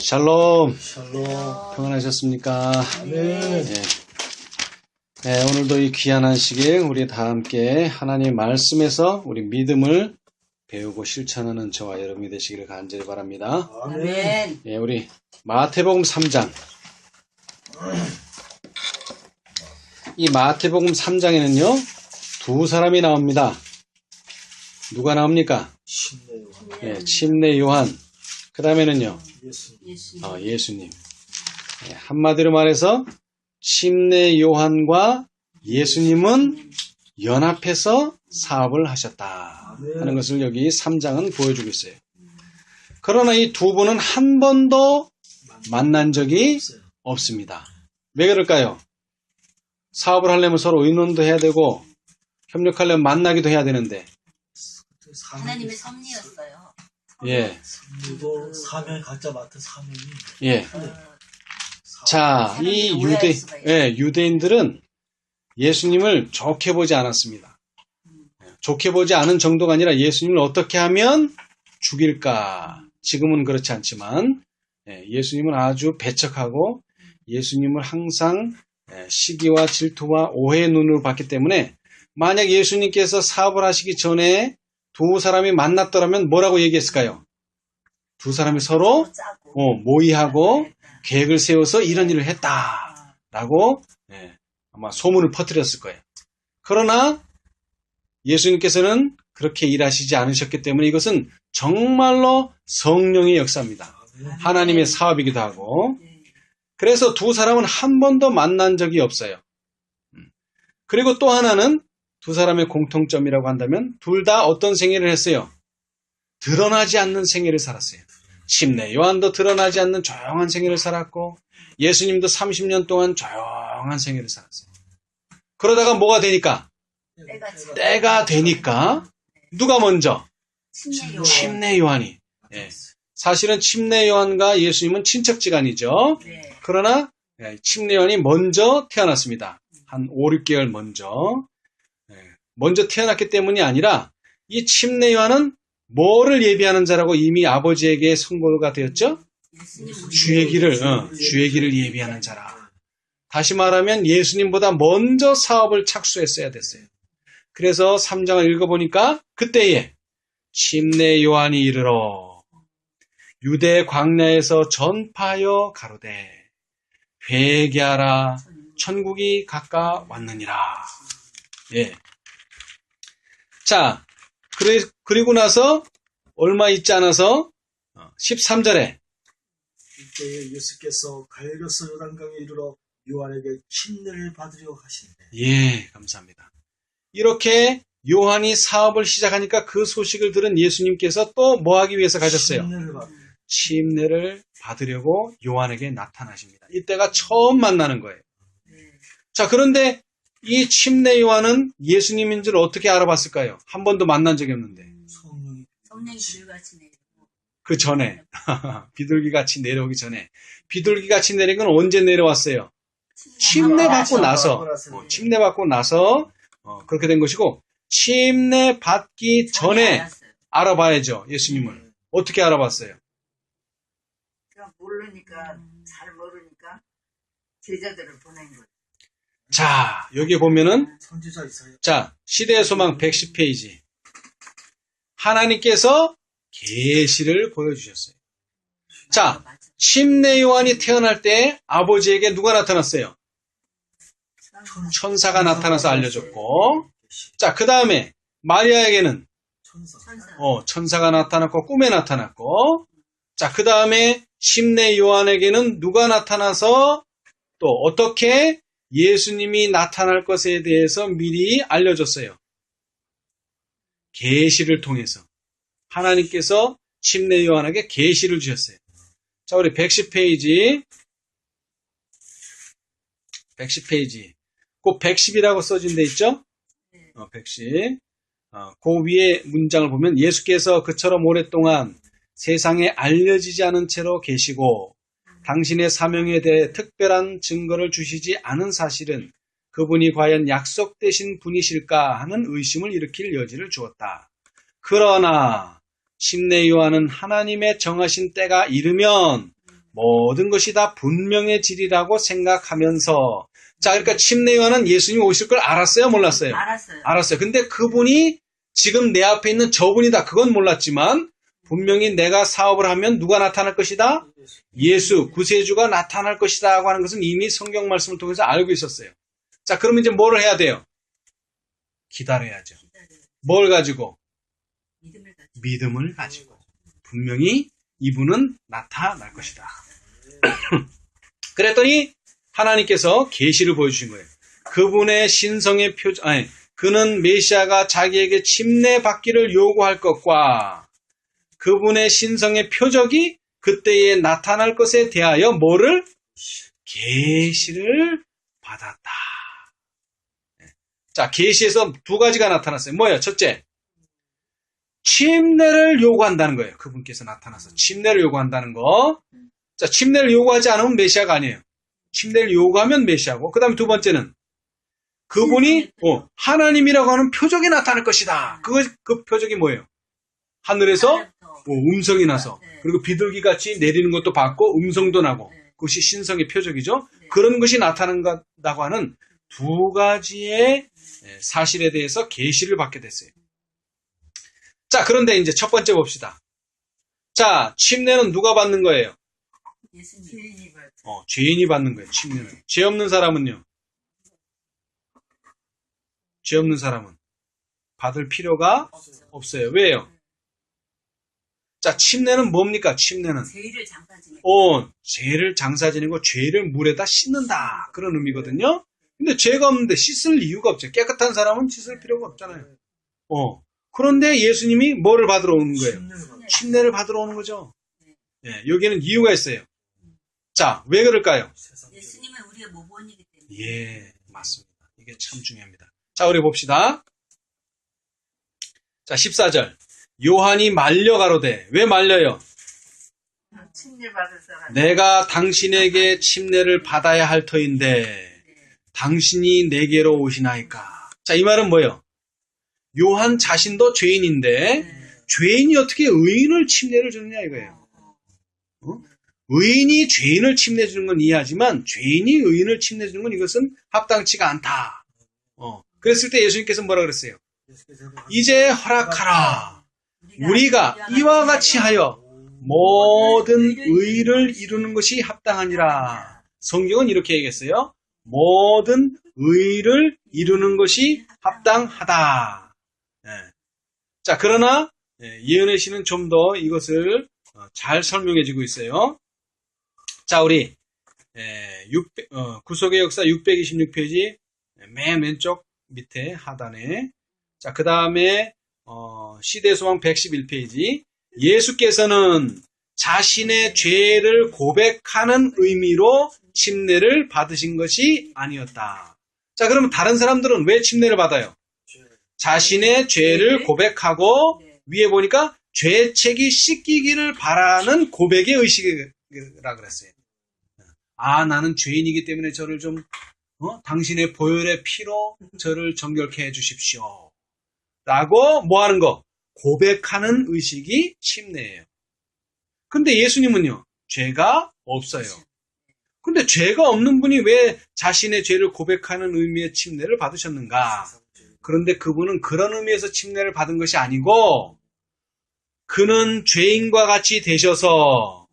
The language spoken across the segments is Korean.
샬롬, 샬롬. 평안하셨습니까? 네. 네, 오늘도 이 귀한 한식에 우리 다 함께 하나님 말씀에서 우리 믿음을 배우고 실천하는 저와 여러분이 되시기를 간절히 바랍니다. 아멘. 예, 우리 마태복음 3장. 이 마태복음 3장에는요, 두 사람이 나옵니다. 누가 나옵니까? 신내 요한. 예, 침례 요한. 그 다음에는요, 예수님. 예수님. 예, 한마디로 말해서 침례 요한과 예수님은 연합해서 사업을 하셨다 하는 것을 여기 3장은 보여주고 있어요. 그러나 이 두 분은 한 번도 만난 적이 없습니다. 왜 그럴까요? 사업을 하려면 서로 의논도 해야 되고 협력하려면 만나기도 해야 되는데 하나님의 섭리였어요. 예. 그리고 사명이 각자 맡은 사명이. 예. 자, 이 유대인들은 예수님을 좋게 보지 않았습니다. 좋게 보지 않은 정도가 아니라 예수님을 어떻게 하면 죽일까? 지금은 그렇지 않지만 예수님은 아주 배척하고 예수님을 항상 시기와 질투와 오해의 눈으로 봤기 때문에 만약 예수님께서 사업을 하시기 전에 두 사람이 만났더라면 뭐라고 얘기했을까요? 두 사람이 서로 모의하고 계획을 세워서 이런 일을 했다라고 아마 소문을 퍼뜨렸을 거예요. 그러나 예수님께서는 그렇게 일하시지 않으셨기 때문에 이것은 정말로 성령의 역사입니다. 하나님의 사업이기도 하고 그래서 두 사람은 한 번도 만난 적이 없어요. 그리고 또 하나는 두 사람의 공통점이라고 한다면 둘 다 어떤 생애를 했어요? 드러나지 않는 생애를 살았어요. 침례 요한도 드러나지 않는 조용한 생애를 살았고 예수님도 30년 동안 조용한 생애를 살았어요. 그러다가 뭐가 되니까? 때가 되니까 누가 먼저? 침례 요한이. 예. 사실은 침례 요한과 예수님은 친척지간이죠. 그러나 침례 요한이 먼저 태어났습니다. 한 5, 6개월 먼저 태어났기 때문이 아니라 이 침례 요한은 뭐를 예비하는 자라고 이미 아버지에게 선고가 되었죠? 주의 길을 예비하는 자라. 다시 말하면 예수님보다 먼저 사업을 착수했어야 됐어요. 그래서 3장을 읽어보니까 그때에 침례 요한이 이르러 유대 광야에서 전파하여 가로되 회개하라 천국이 가까웠느니라. 예. 자, 그리고 나서 얼마 있지 않아서 13절에 이때 예수께서 갈려서 요단강에 이르러 요한에게 침례를 받으려 하시는데. 예, 감사합니다. 이렇게 요한이 사업을 시작하니까 그 소식을 들은 예수님께서 또 뭐 하기 위해서 가셨어요? 침례를 받으려고 요한에게 나타나십니다. 이때가 처음 만나는 거예요. 자, 그런데 이 침례 요한은 예수님인 줄 어떻게 알아봤을까요? 한 번도 만난 적이 없는데. 성령이 비둘기같이 내리고. 그 전에 비둘기같이 내려오기 전에 비둘기같이 내린 건 언제 내려왔어요? 침례받고 나서 그렇게 된 것이고 침례받기 전에 알아봐야죠. 예수님을. 어떻게 알아봤어요? 모르니까 잘 모르니까 제자들을 보낸 거예요. 자, 여기 보면은 선지자 이사야. 자, 시대의 소망 110페이지. 하나님께서 계시를 보여주셨어요. 자, 침례 요한이 태어날 때 아버지에게 누가 나타났어요? 천사가 나타나서 알려줬고, 자, 그 다음에 마리아에게는 천사가 나타났고 꿈에 나타났고, 자, 그 다음에 침례 요한에게는 누가 나타나서 또 어떻게 예수님이 나타날 것에 대해서 미리 알려줬어요. 계시를 통해서 하나님께서 침례 요한에게 계시를 주셨어요. 자, 우리 110페이지 그 110이라고 써진 데 있죠? 110. 그 위에 문장을 보면 예수께서 그처럼 오랫동안 세상에 알려지지 않은 채로 계시고 당신의 사명에 대해 특별한 증거를 주시지 않은 사실은 그분이 과연 약속되신 분이실까 하는 의심을 일으킬 여지를 주었다. 그러나 침례 요한은 하나님의 정하신 때가 이르면 모든 것이 다 분명해지리라고 생각하면서 자, 그러니까 침례 요한은 예수님이 오실 걸 알았어요, 몰랐어요? 알았어요. 알았어요. 근데 그분이 지금 내 앞에 있는 저분이다. 그건 몰랐지만 분명히 내가 사업을 하면 누가 나타날 것이다? 예수, 구세주가 나타날 것이다 하고 하는 것은 이미 성경 말씀을 통해서 알고 있었어요. 자, 그러면 이제 뭘 해야 돼요? 기다려야죠. 뭘 가지고? 믿음을 가지고. 믿음을 가지고. 분명히 이분은 나타날 것이다. 그랬더니 하나님께서 계시를 보여주신 거예요. 그분의 신성의 표적, 그는 메시아가 자기에게 침례받기를 요구할 것과 그분의 신성의 표적이 그때에 나타날 것에 대하여 뭐를? 계시를 받았다. 자, 계시에서 두 가지가 나타났어요. 뭐예요? 첫째, 침례를 요구한다는 거예요. 그분께서 나타나서 침례를 요구한다는 거. 자, 침례를 요구하지 않으면 메시아가 아니에요. 침례를 요구하면 메시아고, 그 다음에 두 번째는 그분이 하나님이라고 하는 표적이 나타날 것이다. 그 표적이 뭐예요? 하늘에서 음성이 나서, 그리고 비둘기 같이 내리는 것도 봤고 음성도 나고, 그것이 신성의 표적이죠. 그런 것이 나타난다고 하는 두 가지의 사실에 대해서 계시를 받게 됐어요. 자, 그런데 이제 첫 번째 봅시다. 자, 침례는 누가 받는 거예요? 예수님. 죄인이 받는 거예요, 침례는. 죄 없는 사람은요? 죄 없는 사람은 받을 필요가 없어요. 왜요? 자, 침례는 뭡니까? 침례는 죄를 장사 지내고. 죄를 장사 지내고 죄를 물에다 씻는다. 그런 의미거든요. 근데 죄가 없는데 씻을 이유가 없죠. 깨끗한 사람은 씻을 필요가 없잖아요. 그런데 예수님이 뭐를 받으러 오는 거예요? 침례를 받으러 오는 거죠. 예, 여기에는 이유가 있어요. 자, 왜 그럴까요? 예수님은 우리의 모본이기 때문에. 예, 맞습니다. 이게 참 중요합니다. 자, 우리 봅시다. 자, 14절. 요한이 말려 가로되. 왜 말려요? 침례 받을 사람. 내가 당신에게 침례를 받아야 할 터인데 당신이 내게로 오시나이까. 자, 이 말은 뭐예요? 요한 자신도 죄인인데 죄인이 어떻게 의인을 침례를 주느냐 이거예요. 의인이 죄인을 침례 주는 건 이해하지만 죄인이 의인을 침례 주는 건 이것은 합당치가 않다. 그랬을 때 예수님께서 뭐라 그랬어요? 이제 허락하라. 우리가 이와 같이 하여 모든 의를 이루는 것이 합당하니라. 성경은 이렇게 얘기했어요. 모든 의를 이루는 것이 합당하다. 자, 그러나 예은혜 씨는 좀 더 이것을 잘 설명해주고 있어요. 자, 우리 구속의 역사 626페이지 맨 왼쪽 밑에 하단에, 자, 그 다음에 시대소망 111페이지, 예수께서는 자신의 죄를 고백하는 의미로 침례를 받으신 것이 아니었다. 자, 그러면 다른 사람들은 왜 침례를 받아요? 자신의 죄를 고백하고 위에 보니까 죄책이 씻기기를 바라는 고백의 의식이라 그랬어요. 아, 나는 죄인이기 때문에 저를 좀 당신의 보혈의 피로 저를 정결케 해주십시오. 라고 뭐 하는 거? 고백하는 의식이 침례예요. 근데 예수님은요, 죄가 없어요. 근데 죄가 없는 분이 왜 자신의 죄를 고백하는 의미의 침례를 받으셨는가? 그런데 그분은 그런 의미에서 침례를 받은 것이 아니고, 그는 죄인과 같이 되셔서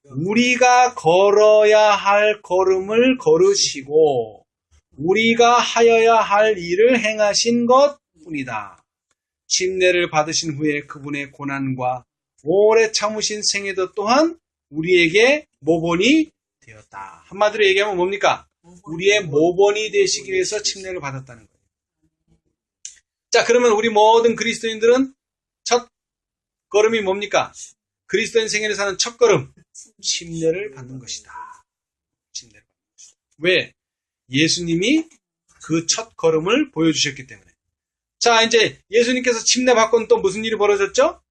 우리가 걸어야 할 걸음을 걸으시고 우리가 하여야 할 일을 행하신 것 뿐이다. 침례를 받으신 후에 그분의 고난과 오래 참으신 생애도 또한 우리에게 모본이 되었다. 한마디로 얘기하면 뭡니까? 우리의 모본이 되시기 위해서 침례를 받았다는 거예요. 자, 그러면 우리 모든 그리스도인들은 첫 걸음이 뭡니까? 그리스도인 생애를 사는 첫 걸음, 침례를 받는 것이다. 침례를 받는 것이다. 왜? 예수님이 그 첫 걸음을 보여주셨기 때문에. 자, 이제 예수님께서 침례 받고는 또 무슨 일이 벌어졌죠?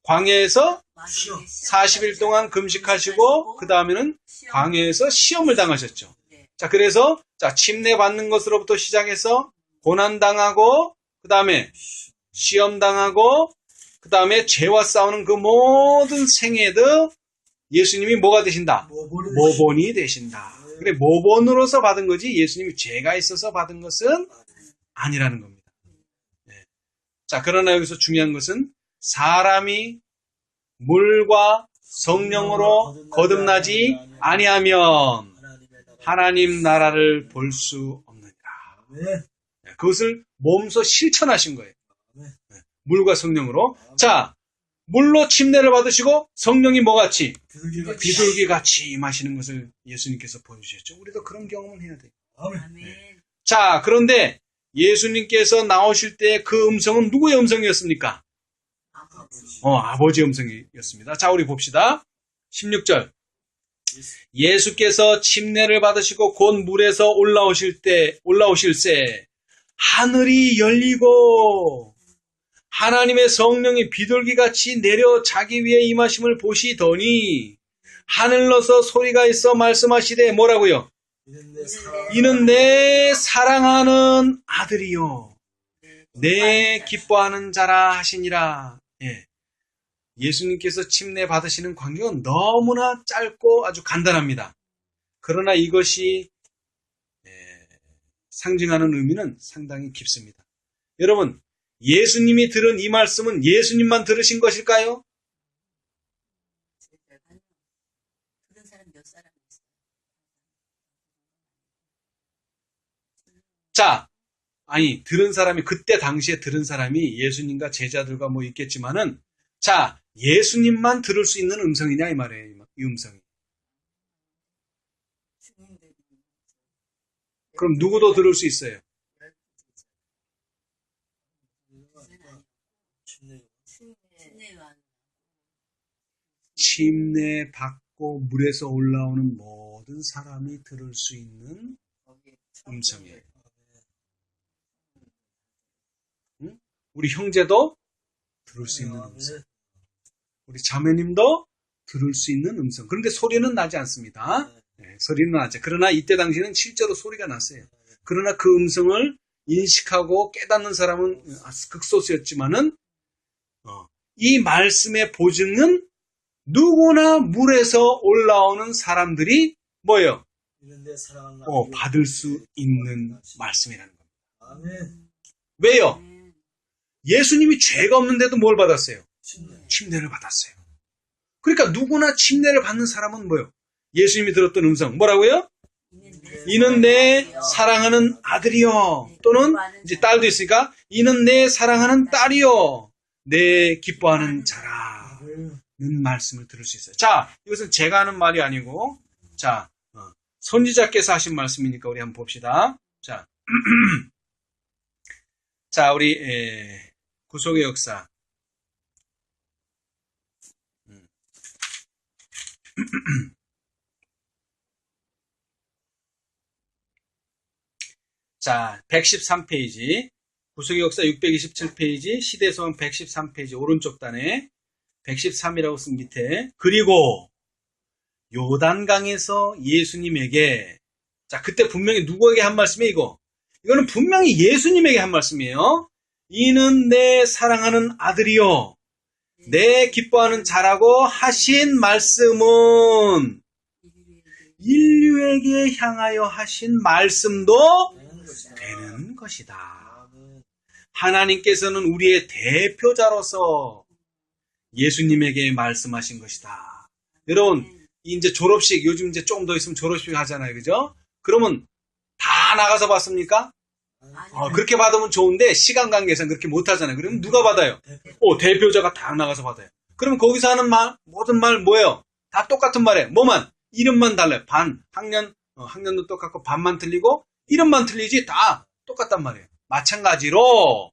광야에서 40일 동안 금식하시고 그 다음에는 광야에서 시험을 당하셨죠. 자, 그래서 침례 받는 것으로부터 시작해서 고난당하고 그 다음에 시험당하고 그 다음에 죄와 싸우는 그 모든 생애도 예수님이 뭐가 되신다? 모본이 되신다. 그래, 모본으로서 받은 거지 예수님이 죄가 있어서 받은 것은 아니라는 겁니다. 네. 자, 그러나 여기서 중요한 것은 사람이 물과 성령으로 거듭나지 아니하면 하나님 나라를 볼 수 없느니라. 네. 그것을 몸소 실천하신 거예요. 네. 물과 성령으로. 자, 물로 침례를 받으시고 성령이 뭐같이? 비둘기같이 임하시는 것을 예수님께서 보여주셨죠. 우리도 그런 경험을 해야 돼요. 아멘. 자, 그런데 예수님께서 나오실 때 그 음성은 누구의 음성이었습니까? 아버지의 음성이었습니다. 자, 우리 봅시다. 16절. 예수께서 침례를 받으시고 곧 물에서 올라오실새 하늘이 열리고 하나님의 성령이 비둘기같이 내려 자기 위에 임하심을 보시더니 하늘로서 소리가 있어 말씀하시되 뭐라고요? 이는 내 사랑하는 아들이요 내 기뻐하는 자라 하시니라. 예. 예수님께서 침례 받으시는 광경은 너무나 짧고 아주 간단합니다. 그러나 이것이 상징하는 의미는 상당히 깊습니다. 여러분, 예수님이 들은 이 말씀은 예수님만 들으신 것일까요? 그런 사람 몇 사람 있어요? 자, 아니, 들은 사람이, 그때 당시에 들은 사람이 예수님과 제자들과 뭐 있겠지만은, 자, 예수님만 들을 수 있는 음성이냐, 이 말이에요, 이 음성이. 그럼 누구도 들을 수 있어요. 침례 받고 물에서 올라오는 모든 사람이 들을 수 있는 음성이에요. 응? 우리 형제도 들을 수 있는 음성. 우리 자매님도 들을 수 있는 음성. 그런데 소리는 나지 않습니다. 네, 소리는 나죠. 그러나 이때 당시에는 실제로 소리가 났어요. 그러나 그 음성을 인식하고 깨닫는 사람은 극소수였지만은 이 말씀의 보증은 누구나 물에서 올라오는 사람들이 뭐예요? 받을 수 있는 말씀이라는 겁니다. 아멘. 왜요? 예수님이 죄가 없는데도 뭘 받았어요? 침례를 받았어요. 그러니까 누구나 침례를 받는 사람은 뭐예요? 예수님이 들었던 음성 뭐라고요? 이는 내 사랑하는 아들이요. 또는 이제 딸도 있으니까 이는 내 사랑하는 딸이요. 내 기뻐하는 자라는 말씀을 들을 수 있어요. 자, 이것은 제가 하는 말이 아니고 자, 선지자께서 하신 말씀이니까 우리 한번 봅시다. 자, 자, 우리 구속의 역사. 자, 113페이지. 구속의 역사 627페이지, 시대소원 113페이지, 오른쪽 단에 113이라고 쓴 밑에. 그리고 요단강에서 예수님에게, 자, 그때 분명히 누구에게 한 말씀이에요, 이거? 이거는 분명히 예수님에게 한 말씀이에요. 이는 내 사랑하는 아들이요. 내 기뻐하는 자라고 하신 말씀은 인류에게 향하여 하신 말씀도 되는 것이다. 하나님께서는 우리의 대표자로서 예수님에게 말씀하신 것이다. 여러분, 이제 졸업식, 요즘 이제 조금 더 있으면 졸업식 하잖아요. 그죠? 그러면 다 나가서 받습니까? 그렇게 받으면 좋은데 시간 관계상 그렇게 못 하잖아요. 그러면 누가 받아요? 대표자가 다 나가서 받아요. 그러면 거기서 하는 말, 모든 말 뭐예요? 다 똑같은 말이에요. 뭐만? 이름만 달라요. 학년도 똑같고 반만 틀리고 이름만 틀리지 다 똑같단 말이에요. 마찬가지로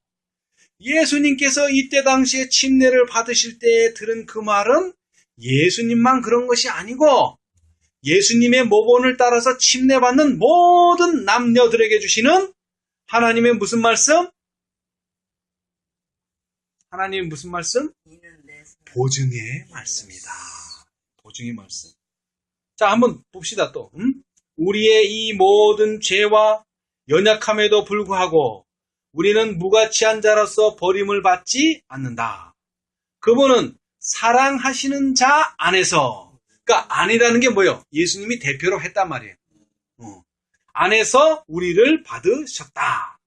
예수님께서 이때 당시에 침례를 받으실 때 들은 그 말은 예수님만 그런 것이 아니고 예수님의 모본을 따라서 침례받는 모든 남녀들에게 주시는 하나님의 무슨 말씀? 하나님의 무슨 말씀? 보증의 말씀이다. 보증의 말씀. 자, 한번 봅시다 또. 우리의 이 모든 죄와 연약함에도 불구하고 우리는 무가치한 자로서 버림을 받지 않는다. 그분은 사랑하시는 자 안에서, 그러니까 안이라는 게 뭐예요? 예수님이 대표로 했단 말이에요. 안에서 우리를 받으셨다.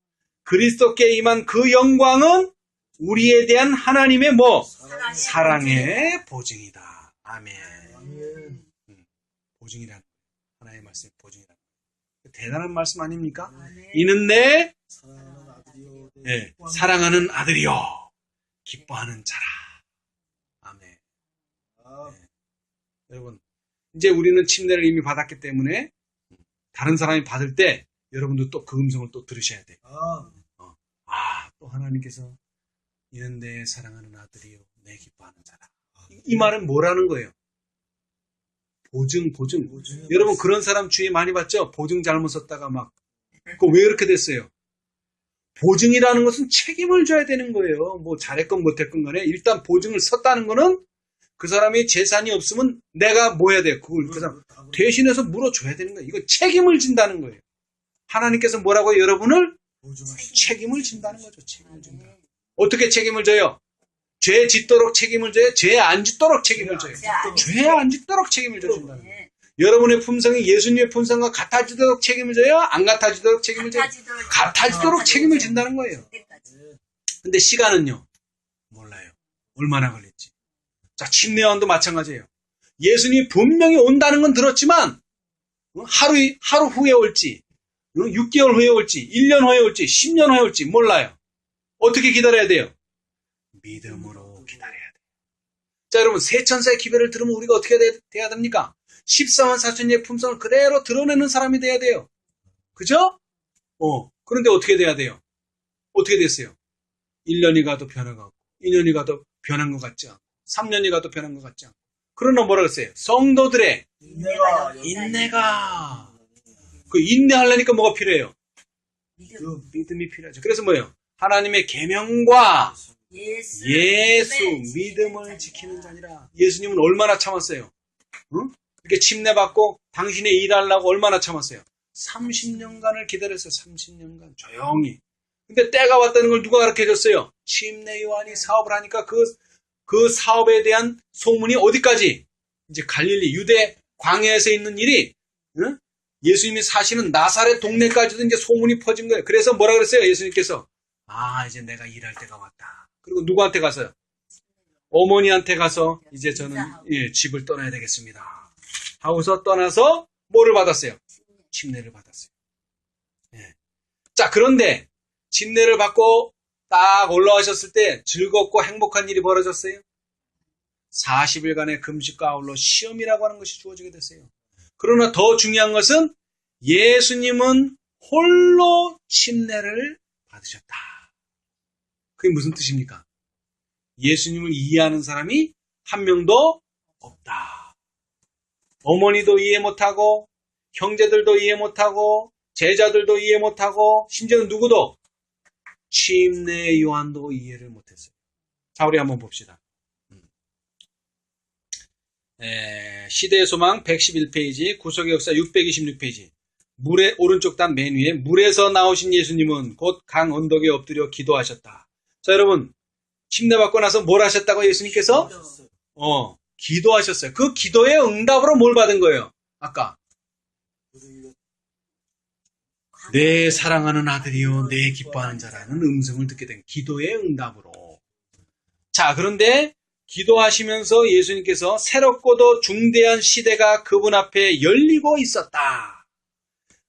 그리스도께 임한 그 영광은 우리에 대한 하나님의 뭐? 사랑의 보증이다. 아멘. 아멘. 보증이란 하나의 말씀, 보증이란 대단한 말씀 아닙니까? 아멘. 이는 내 사랑하는 아들이요. 예, 사랑하는 아들이요 기뻐하는 자라. 아멘. 아, 여러분, 이제 우리는 침례를 이미 받았기 때문에 다른 사람이 받을 때 여러분도 또 그 음성을 또 들으셔야 돼요. 또 하나님께서 이는 내 사랑하는 아들이요 내 기뻐하는 자라. 이 말은 뭐라는 거예요? 보증. 여러분 그런 사람 주의 많이 봤죠? 보증 잘못 썼다가 막 그거 왜 그렇게 됐어요? 보증이라는 것은 책임을 져야 되는 거예요. 뭐 잘했건 못했건 간에 일단 보증을 썼다는 거는 그 사람이 재산이 없으면 내가 뭐 해야 돼요? 그걸 그 사람 대신해서 물어줘야 되는 거예요. 이거 책임을 진다는 거예요. 하나님께서 뭐라고 여러분을 책임을 진다는 거죠. 책임을 진다. 어떻게 책임을 져요? 죄 짓도록 책임을 져요? 죄 안 짓도록 책임을 져요? 죄 안 짓도록 책임을 져준다는 거예요. 여러분의 품성이 예수님의 품성과 같아지도록 책임을 져요? 안 같아지도록 책임을 져요? 같아지도록 책임을 진다는 거예요. 근데 시간은요? 몰라요. 얼마나 걸릴지. 자, 침례요한도 마찬가지예요. 예수님이 분명히 온다는 건 들었지만 하루 후에 올지 6개월 후에 올지 1년 후에 올지 10년 후에 올지 몰라요. 어떻게 기다려야 돼요? 믿음으로 기다려야 돼요. 자, 여러분 세천사의 기별을 들으면 우리가 어떻게 돼야 됩니까? 14만 4천리의 품성을 그대로 드러내는 사람이 돼야 돼요. 그죠? 그런데 어떻게 돼야 돼요? 어떻게 됐어요? 1년이 가도 변화가 없고 2년이 가도 변한 것 같지 않고 3년이 가도 변한 것 같지 않고 그러나 뭐라 그랬어요? 성도들의 인내가 그 인내하려니까 뭐가 필요해요? 믿음이 필요하죠. 그래서 뭐예요? 하나님의 계명과 예수 믿음을 지키는 자니라. 예수님은 얼마나 참았어요? 응? 이렇게 침례받고 당신의 일하려고 얼마나 참았어요? 30년간을 기다렸어요. 30년간 조용히. 근데 때가 왔다는 걸 누가 가르쳐줬어요? 침례 요한이 사업을 하니까 그 사업에 대한 소문이 어디까지? 이제 갈릴리 유대 광야에서 있는 일이 응? 예수님이 사시는 나사렛 동네까지도 이제 소문이 퍼진 거예요. 그래서 뭐라 그랬어요? 예수님께서 이제 내가 일할 때가 왔다. 그리고 누구한테 가서요? 어머니한테 가서 이제 저는 집을 떠나야 되겠습니다. 하고서 떠나서 뭐를 받았어요? 침례를 받았어요. 자, 그런데 침례를 받고 딱 올라가셨을 때 즐겁고 행복한 일이 벌어졌어요. 40일간의 금식과 아울러 시험이라고 하는 것이 주어지게 됐어요. 그러나 더 중요한 것은 예수님은 홀로 침례를 받으셨다. 그게 무슨 뜻입니까? 예수님을 이해하는 사람이 한 명도 없다. 어머니도 이해 못하고 형제들도 이해 못하고 제자들도 이해 못하고 심지어는 누구도 침례 요한도 이해를 못했어요. 자, 우리 한번 봅시다. 시대의 소망 111페이지, 구속의 역사 626페이지. 물의 오른쪽 단 맨 위에 물에서 나오신 예수님은 곧 강 언덕에 엎드려 기도하셨다. 자, 여러분 침례 받고 나서 뭘 하셨다고 예수님께서? 기도하셨어요. 그 기도의 응답으로 뭘 받은 거예요? 아까 내 사랑하는 아들이요 내 기뻐하는 자라는 음성을 듣게 된 기도의 응답으로. 자, 그런데 기도하시면서 예수님께서 새롭고도 중대한 시대가 그분 앞에 열리고 있었다.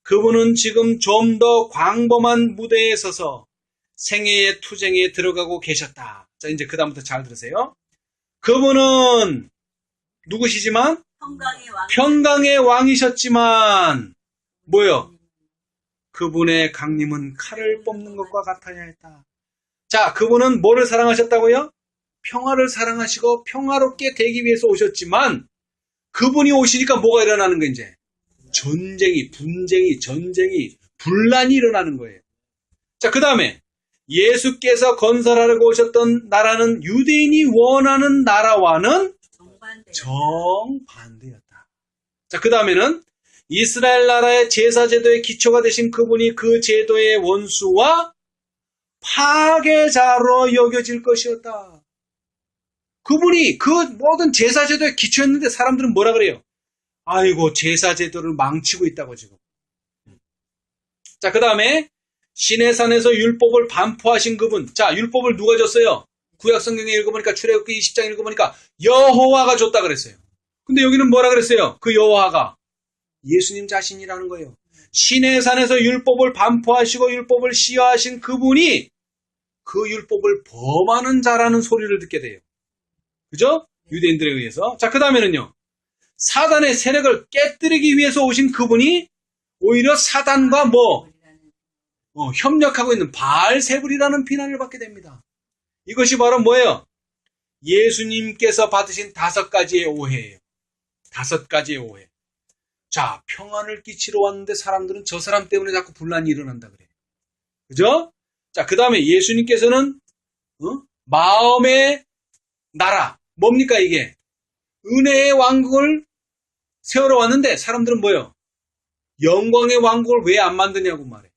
그분은 지금 좀 더 광범한 무대에 서서 생애의 투쟁에 들어가고 계셨다. 자, 이제 그 다음부터 잘 들으세요. 그분은 누구시지만 평강의 왕이셨지만 뭐요? 그분의 강림은 칼을 뽑는 것과 같아야 했다. 자, 그분은 뭐를 사랑하셨다고요? 평화를 사랑하시고 평화롭게 되기 위해서 오셨지만 그분이 오시니까 뭐가 일어나는 거예요? 이제 전쟁이, 분쟁이, 전쟁이, 분란이 일어나는 거예요. 자, 그 다음에 예수께서 건설하려고 오셨던 나라는 유대인이 원하는 나라와는 정반대였다. 자, 그 다음에는 이스라엘 나라의 제사제도의 기초가 되신 그분이 그 제도의 원수와 파괴자로 여겨질 것이었다. 그분이 그 모든 제사제도에 기초했는데 사람들은 뭐라 그래요? 아이고, 제사제도를 망치고 있다고 지금. 자, 그 다음에 시내산에서 율법을 반포하신 그분. 자, 율법을 누가 줬어요? 구약 성경에 읽어보니까 출애굽기 20장 읽어보니까 여호와가 줬다 그랬어요. 근데 여기는 뭐라 그랬어요? 그 여호와가 예수님 자신이라는 거예요. 시내산에서 율법을 반포하시고 율법을 시화하신 그분이 그 율법을 범하는 자라는 소리를 듣게 돼요. 그죠? 유대인들에 의해서. 자, 그 다음에는요. 사단의 세력을 깨뜨리기 위해서 오신 그분이 오히려 사단과 협력하고 있는 바알세불이라는 비난을 받게 됩니다. 이것이 바로 뭐예요? 예수님께서 받으신 5가지의 오해예요. 5가지의 오해. 자, 평안을 끼치러 왔는데 사람들은 저 사람 때문에 자꾸 분란이 일어난다 그래요. 그죠? 자, 그 다음에 예수님께서는 마음의 나라, 뭡니까 이게? 은혜의 왕국을 세우러 왔는데 사람들은 뭐예요? 영광의 왕국을 왜 안 만드냐고 말해.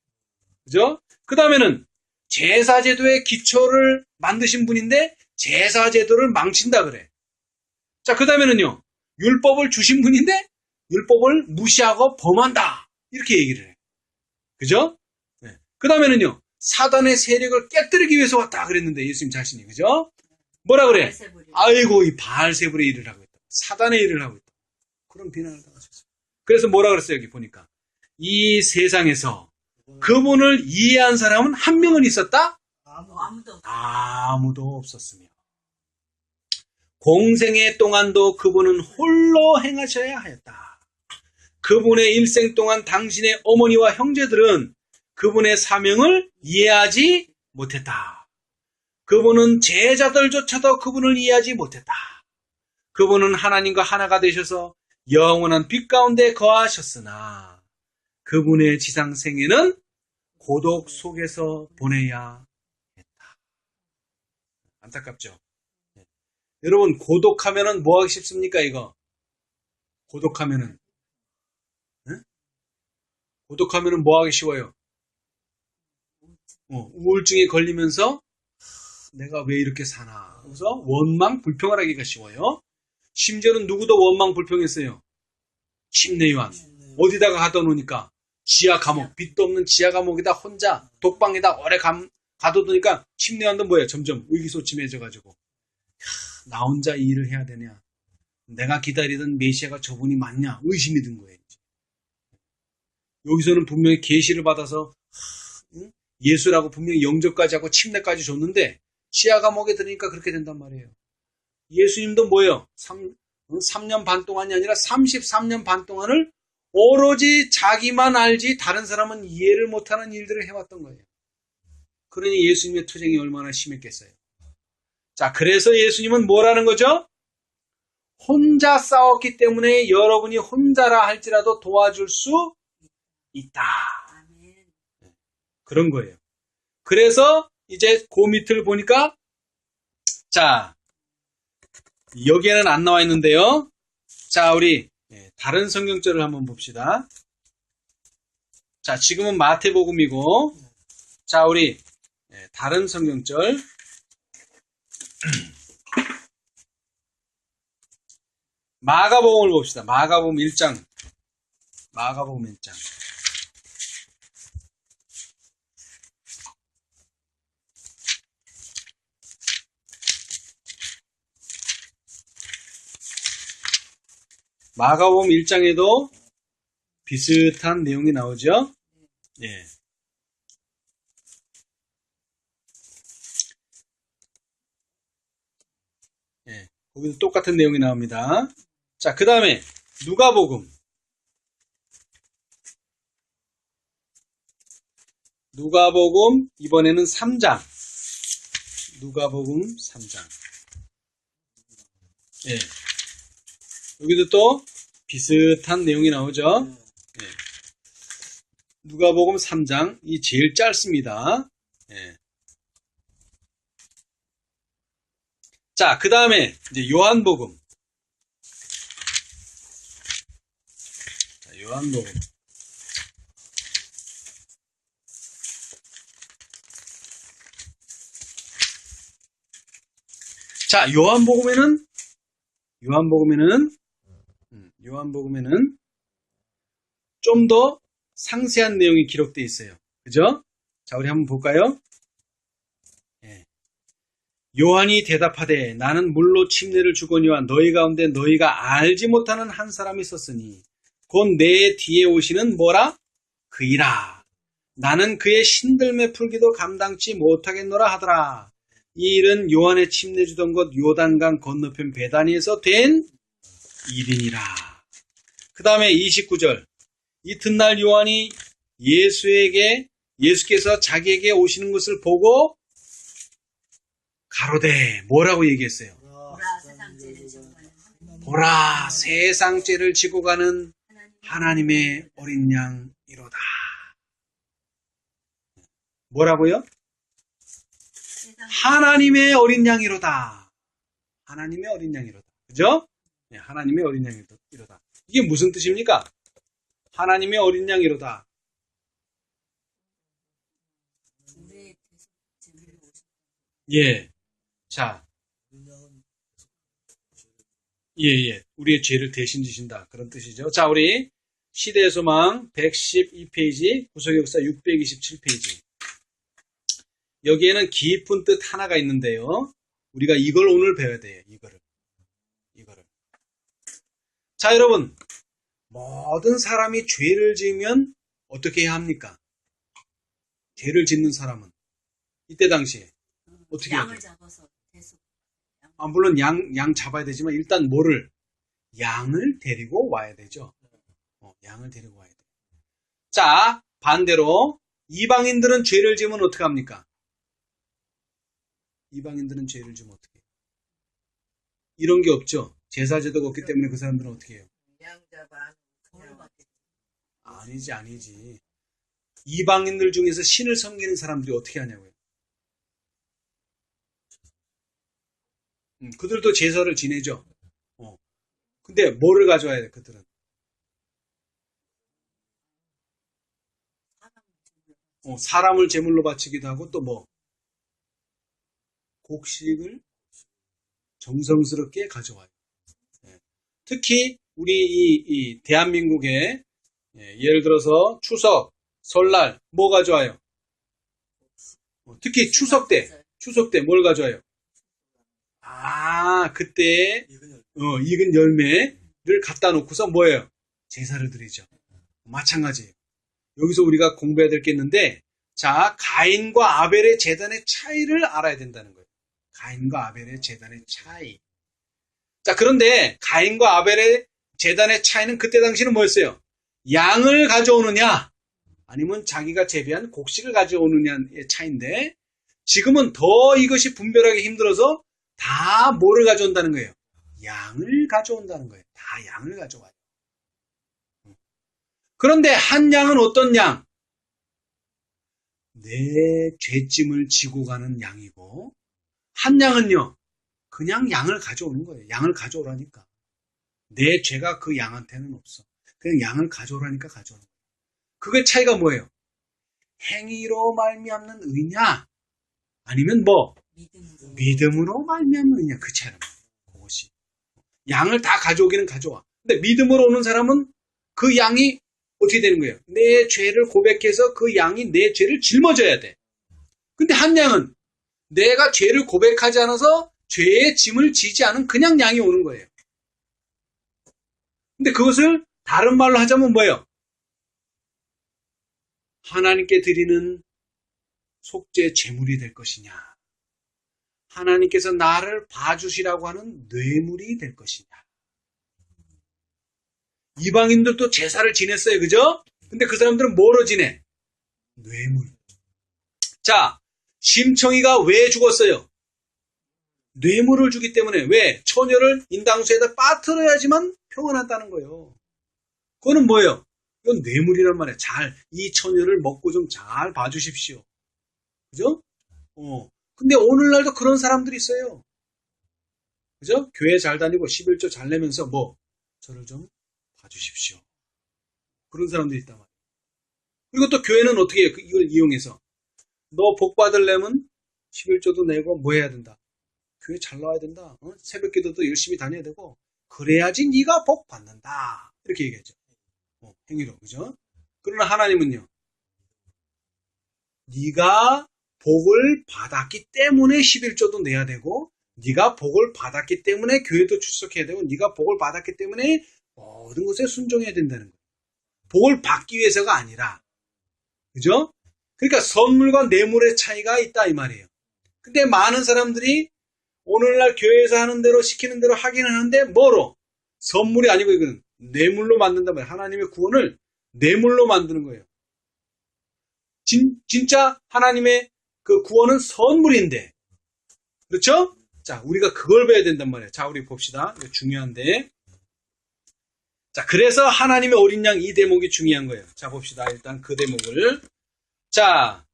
그죠? 그 다음에는 제사제도의 기초를 만드신 분인데 제사제도를 망친다 그래. 자, 그 다음에는요. 율법을 주신 분인데 율법을 무시하고 범한다. 이렇게 얘기를 해. 그죠? 네. 그 다음에는요. 사단의 세력을 깨뜨리기 위해서 왔다 그랬는데 예수님 자신이. 그죠? 뭐라 그래? 아이고, 이 바알세불의 일을 하고 있다. 사단의 일을 하고 있다. 그런 비난을 당하셨어요. 그래서 뭐라 그랬어요? 여기 보니까. 이 세상에서 그분을 이해한 사람은 한 명은 있었다? 아무도 없었으며. 공생의 동안도 그분은 홀로 행하셔야 하였다. 그분의 일생 동안 당신의 어머니와 형제들은 그분의 사명을 이해하지 못했다. 그분은 제자들조차도 그분을 이해하지 못했다. 그분은 하나님과 하나가 되셔서 영원한 빛 가운데 거하셨으나 그분의 지상 생애는 고독 속에서 보내야 했다. 안타깝죠? 네. 여러분, 고독하면은 뭐 하기 쉽습니까, 이거? 고독하면은. 네? 고독하면은 뭐 하기 쉬워요? 우울증에 걸리면서 내가 왜 이렇게 사나. 그래서 원망, 불평을 하기가 쉬워요. 심지어는 누구도 원망, 불평했어요. 침례요한. 어디다가 가둬 놓으니까 지하 감옥, 빛도 없는 지하 감옥에다 혼자 독방에다 오래 가둬두니까 침례요한도 뭐예요? 점점 의기소침해져가지고 나 혼자 이 일을 해야 되냐? 내가 기다리던 메시아가 저분이 맞냐? 의심이 든 거예요. 여기서는 분명히 계시를 받아서 예수라고 분명히 영접까지 하고 침례까지 줬는데 지하 감옥에 들으니까 그렇게 된단 말이에요. 예수님도 뭐예요? 3년 반 동안이 아니라 33년 반 동안을 오로지 자기만 알지 다른 사람은 이해를 못하는 일들을 해왔던 거예요. 그러니 예수님의 투쟁이 얼마나 심했겠어요. 자, 그래서 예수님은 뭐라는 거죠? 혼자 싸웠기 때문에 여러분이 혼자라 할지라도 도와줄 수 있다. 그런 거예요. 그래서 이제 그 밑을 보니까 자, 여기에는 안 나와 있는데요. 자, 우리 다른 성경절을 한번 봅시다. 자, 지금은 마태복음이고 자, 우리 다른 성경절 마가복음을 봅시다. 마가복음 1장. 마가복음 1장. 마가복음 1장에도 비슷한 내용이 나오죠. 예. 예. 거기도 똑같은 내용이 나옵니다. 자, 그 다음에 누가복음. 누가복음 이번에는 3장. 누가복음 3장. 예. 여기도 또 비슷한 내용이 나오죠. 예. 누가복음 3장. 이 제일 짧습니다. 예. 자, 그 다음에 이제 요한복음. 자, 요한복음. 자, 요한복음에는 좀 더 상세한 내용이 기록되어 있어요. 그죠? 자, 우리 한번 볼까요? 예. 요한이 대답하되 나는 물로 침례를 주거니와 너희 가운데 너희가 알지 못하는 한 사람이 있었으니 곧 내 뒤에 오시는 뭐라? 그이라. 나는 그의 신들매 풀기도 감당치 못하겠노라 하더라. 이 일은 요한의 침례 주던 곳 요단강 건너편 베다니에서 된 일이니라. 그 다음에 29절. 이튿날 요한이 예수께서 자기에게 오시는 것을 보고 가로되 뭐라고 얘기했어요? 보라 세상 죄를 지고 가는 보라 세상 죄를 지고 가는 하나님의 어린 양이로다. 뭐라고요? 세상 하나님의 어린 양이로다. 하나님의 어린 양이로다. 그죠? 네, 하나님의 어린 양이로다. 이게 무슨 뜻입니까? 하나님의 어린 양이로다. 우리의 죄를 오셨다. 예. 자, 예. 우리의 죄를 대신 지신다. 그런 뜻이죠. 자, 우리 시대의 소망 112페이지, 구속역사 627페이지. 여기에는 깊은 뜻 하나가 있는데요. 우리가 이걸 오늘 배워야 돼요. 이거를. 자, 여러분. 모든 사람이 죄를 지으면 어떻게 해야 합니까? 죄를 짓는 사람은 이때 당시에 어떻게 해야 돼요? 양을 잡아서 대속. 물론 양 잡아야 되지만 일단 뭐를? 양을 데리고 와야 되죠. 양을 데리고 와야 돼요. 자, 반대로 이방인들은 죄를 지으면 어떻게 합니까? 이방인들은 죄를 지으면 어떻게 해요? 이런 게 없죠. 제사제도가 없기 때문에 그 사람들은 어떻게 해요? 양잡아. 벌을 받게 돼. 아니지. 이방인들 중에서 신을 섬기는 사람들이 어떻게 하냐고요. 그들도 제사를 지내죠. 근데 뭐를 가져와야 돼, 그들은? 사람을 제물로 바치기도 하고 또 뭐? 곡식을 정성스럽게 가져와요. 특히 우리 이 대한민국에 예를 들어서 추석, 설날 뭐 가져와요? 특히 추석 때 뭘 가져와요? 그때 익은 열매를 갖다 놓고서 뭐예요? 제사를 드리죠. 마찬가지예요. 여기서 우리가 공부해야 될 게 있는데, 자, 가인과 아벨의 제단의 차이를 알아야 된다는 거예요. 가인과 아벨의 제단의 차이. 자, 그런데 가인과 아벨의 제단의 차이는 그때 당시는 뭐였어요? 양을 가져오느냐, 아니면 자기가 재배한 곡식을 가져오느냐의 차이인데, 지금은 더 이것이 분별하기 힘들어서 다 뭐를 가져온다는 거예요? 양을 가져온다는 거예요. 다 양을 가져와요. 그런데 한 양은 어떤 양? 내 죄짐을 지고 가는 양이고, 한 양은요, 그냥 양을 가져오는 거예요. 양을 가져오라니까. 내 죄가 그 양한테는 없어. 그냥 양을 가져오라니까 가져오는 거예요. 그게 차이가 뭐예요? 행위로 말미암는 의냐? 아니면 뭐? 믿음으로 말미암는 의냐? 그 차이는 그것이. 양을 다 가져오기는 가져와. 근데 믿음으로 오는 사람은 그 양이 어떻게 되는 거예요? 내 죄를 고백해서 그 양이 내 죄를 짊어져야 돼. 근데 한 양은 내가 죄를 고백하지 않아서 죄의 짐을 지지 않은 그냥 양이 오는 거예요. 근데 그것을 다른 말로 하자면 뭐예요? 하나님께 드리는 속죄 제물이 될 것이냐, 하나님께서 나를 봐주시라고 하는 뇌물이 될 것이냐. 이방인들도 제사를 지냈어요. 그죠? 근데 그 사람들은 뭐로 지내? 뇌물. 자, 심청이가 왜 죽었어요? 뇌물을 주기 때문에. 왜? 처녀를 인당수에다 빠뜨려야지만 평안하다는 거예요. 그거는 뭐예요? 이건 뇌물이란 말이에요. 이 처녀를 먹고 좀 잘 봐주십시오. 그죠? 근데 오늘날도 그런 사람들이 있어요. 그죠? 교회 잘 다니고 11조 잘 내면서 저를 좀 봐주십시오. 그런 사람들이 있단 말이에요. 그리고 또 교회는 어떻게 해요? 이걸 이용해서 너 복 받으려면 11조도 내고 뭐 해야 된다? 교회 잘 나와야 된다. 새벽 기도도 열심히 다녀야 되고 그래야지 네가 복 받는다. 이렇게 얘기하죠. 행위로. 그죠? 그러나 하나님은요. 네가 복을 받았기 때문에 11조도 내야 되고 네가 복을 받았기 때문에 교회도 출석해야 되고 네가 복을 받았기 때문에 모든 것에 순종해야 된다는 거예요. 복을 받기 위해서가 아니라. 그죠? 그러니까 선물과 뇌물의 차이가 있다 이 말이에요. 근데 많은 사람들이 오늘날 교회에서 하는 대로 시키는 대로 하기는 하는데 뭐로? 선물이 아니고 이거는 뇌물로 만든단 말이에요. 하나님의 구원을 뇌물로 만드는 거예요. 진짜 하나님의 그 구원은 선물인데. 그렇죠? 자, 우리가 그걸 배워야 된단 말이에요. 자, 우리 봅시다. 이거 중요한데. 자, 그래서 하나님의 어린 양 이 대목이 중요한 거예요. 자, 봅시다. 일단 그 대목을. 자,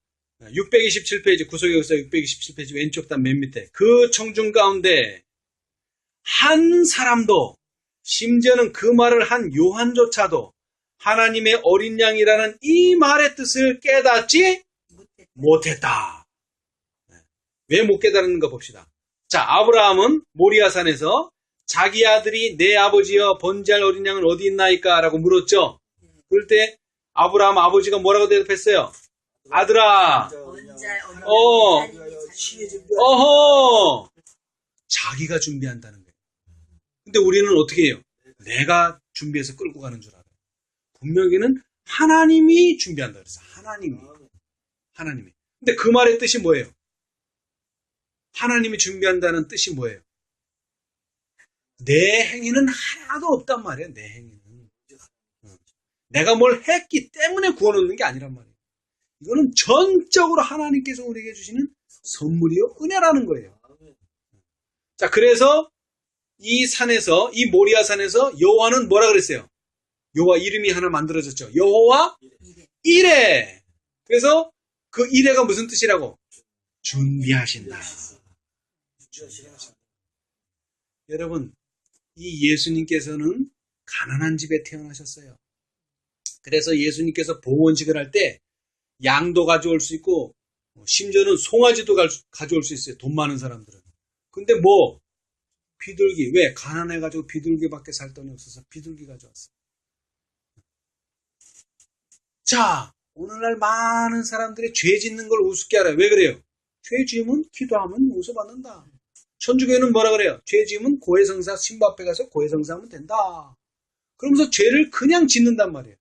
627페이지, 구속의 역사 627페이지 왼쪽 단 맨 밑에. 그 청중 가운데 한 사람도, 심지어는 그 말을 한 요한조차도 하나님의 어린 양이라는 이 말의 뜻을 깨닫지 못했다. 왜 못 깨달았는가 봅시다. 자, 아브라함은 모리아산에서 자기 아들이 내 아버지여 번제할 어린 양은 어디 있나이까? 라고 물었죠. 그럴 때 아브라함 아버지가 뭐라고 대답했어요? 아들아, 어허, 자기가 준비한다는 거예요. 근데 우리는 어떻게 해요? 내가 준비해서 끌고 가는 줄 알아요. 분명히는 하나님이 준비한다 그랬어. 하나님이. 근데 그 말의 뜻이 뭐예요? 하나님이 준비한다는 뜻이 뭐예요? 내 행위는 하나도 없단 말이에요. 내 행위는. 내가 뭘 했기 때문에 구원 얻는 게 아니란 말이에요. 이거는 전적으로 하나님께서 우리에게 주시는 선물이요, 은혜라는 거예요. 자, 그래서 이 산에서, 이 모리아산에서 여호와는 뭐라 그랬어요? 여호와 이름이 하나 만들어졌죠. 여호와 이레. 그래서 그 이레가 무슨 뜻이라고? 준비하신다. 여러분, 이 예수님께서는 가난한 집에 태어나셨어요. 그래서 예수님께서 봉헌식을 할 때 양도 가져올 수 있고 심지어는 송아지도 가져올 수 있어요. 돈 많은 사람들은. 근데 뭐 비둘기, 왜? 가난해가지고 비둘기밖에 살 돈이 없어서 비둘기 가져왔어요. 자, 오늘날 많은 사람들이 죄 짓는 걸 우습게 알아요. 왜 그래요? 죄 지으면 기도하면 용서받는다. 천주교는 뭐라 그래요? 죄 지으면 고해성사 신부 앞에 가서 고해성사하면 된다. 그러면서 죄를 그냥 짓는단 말이에요.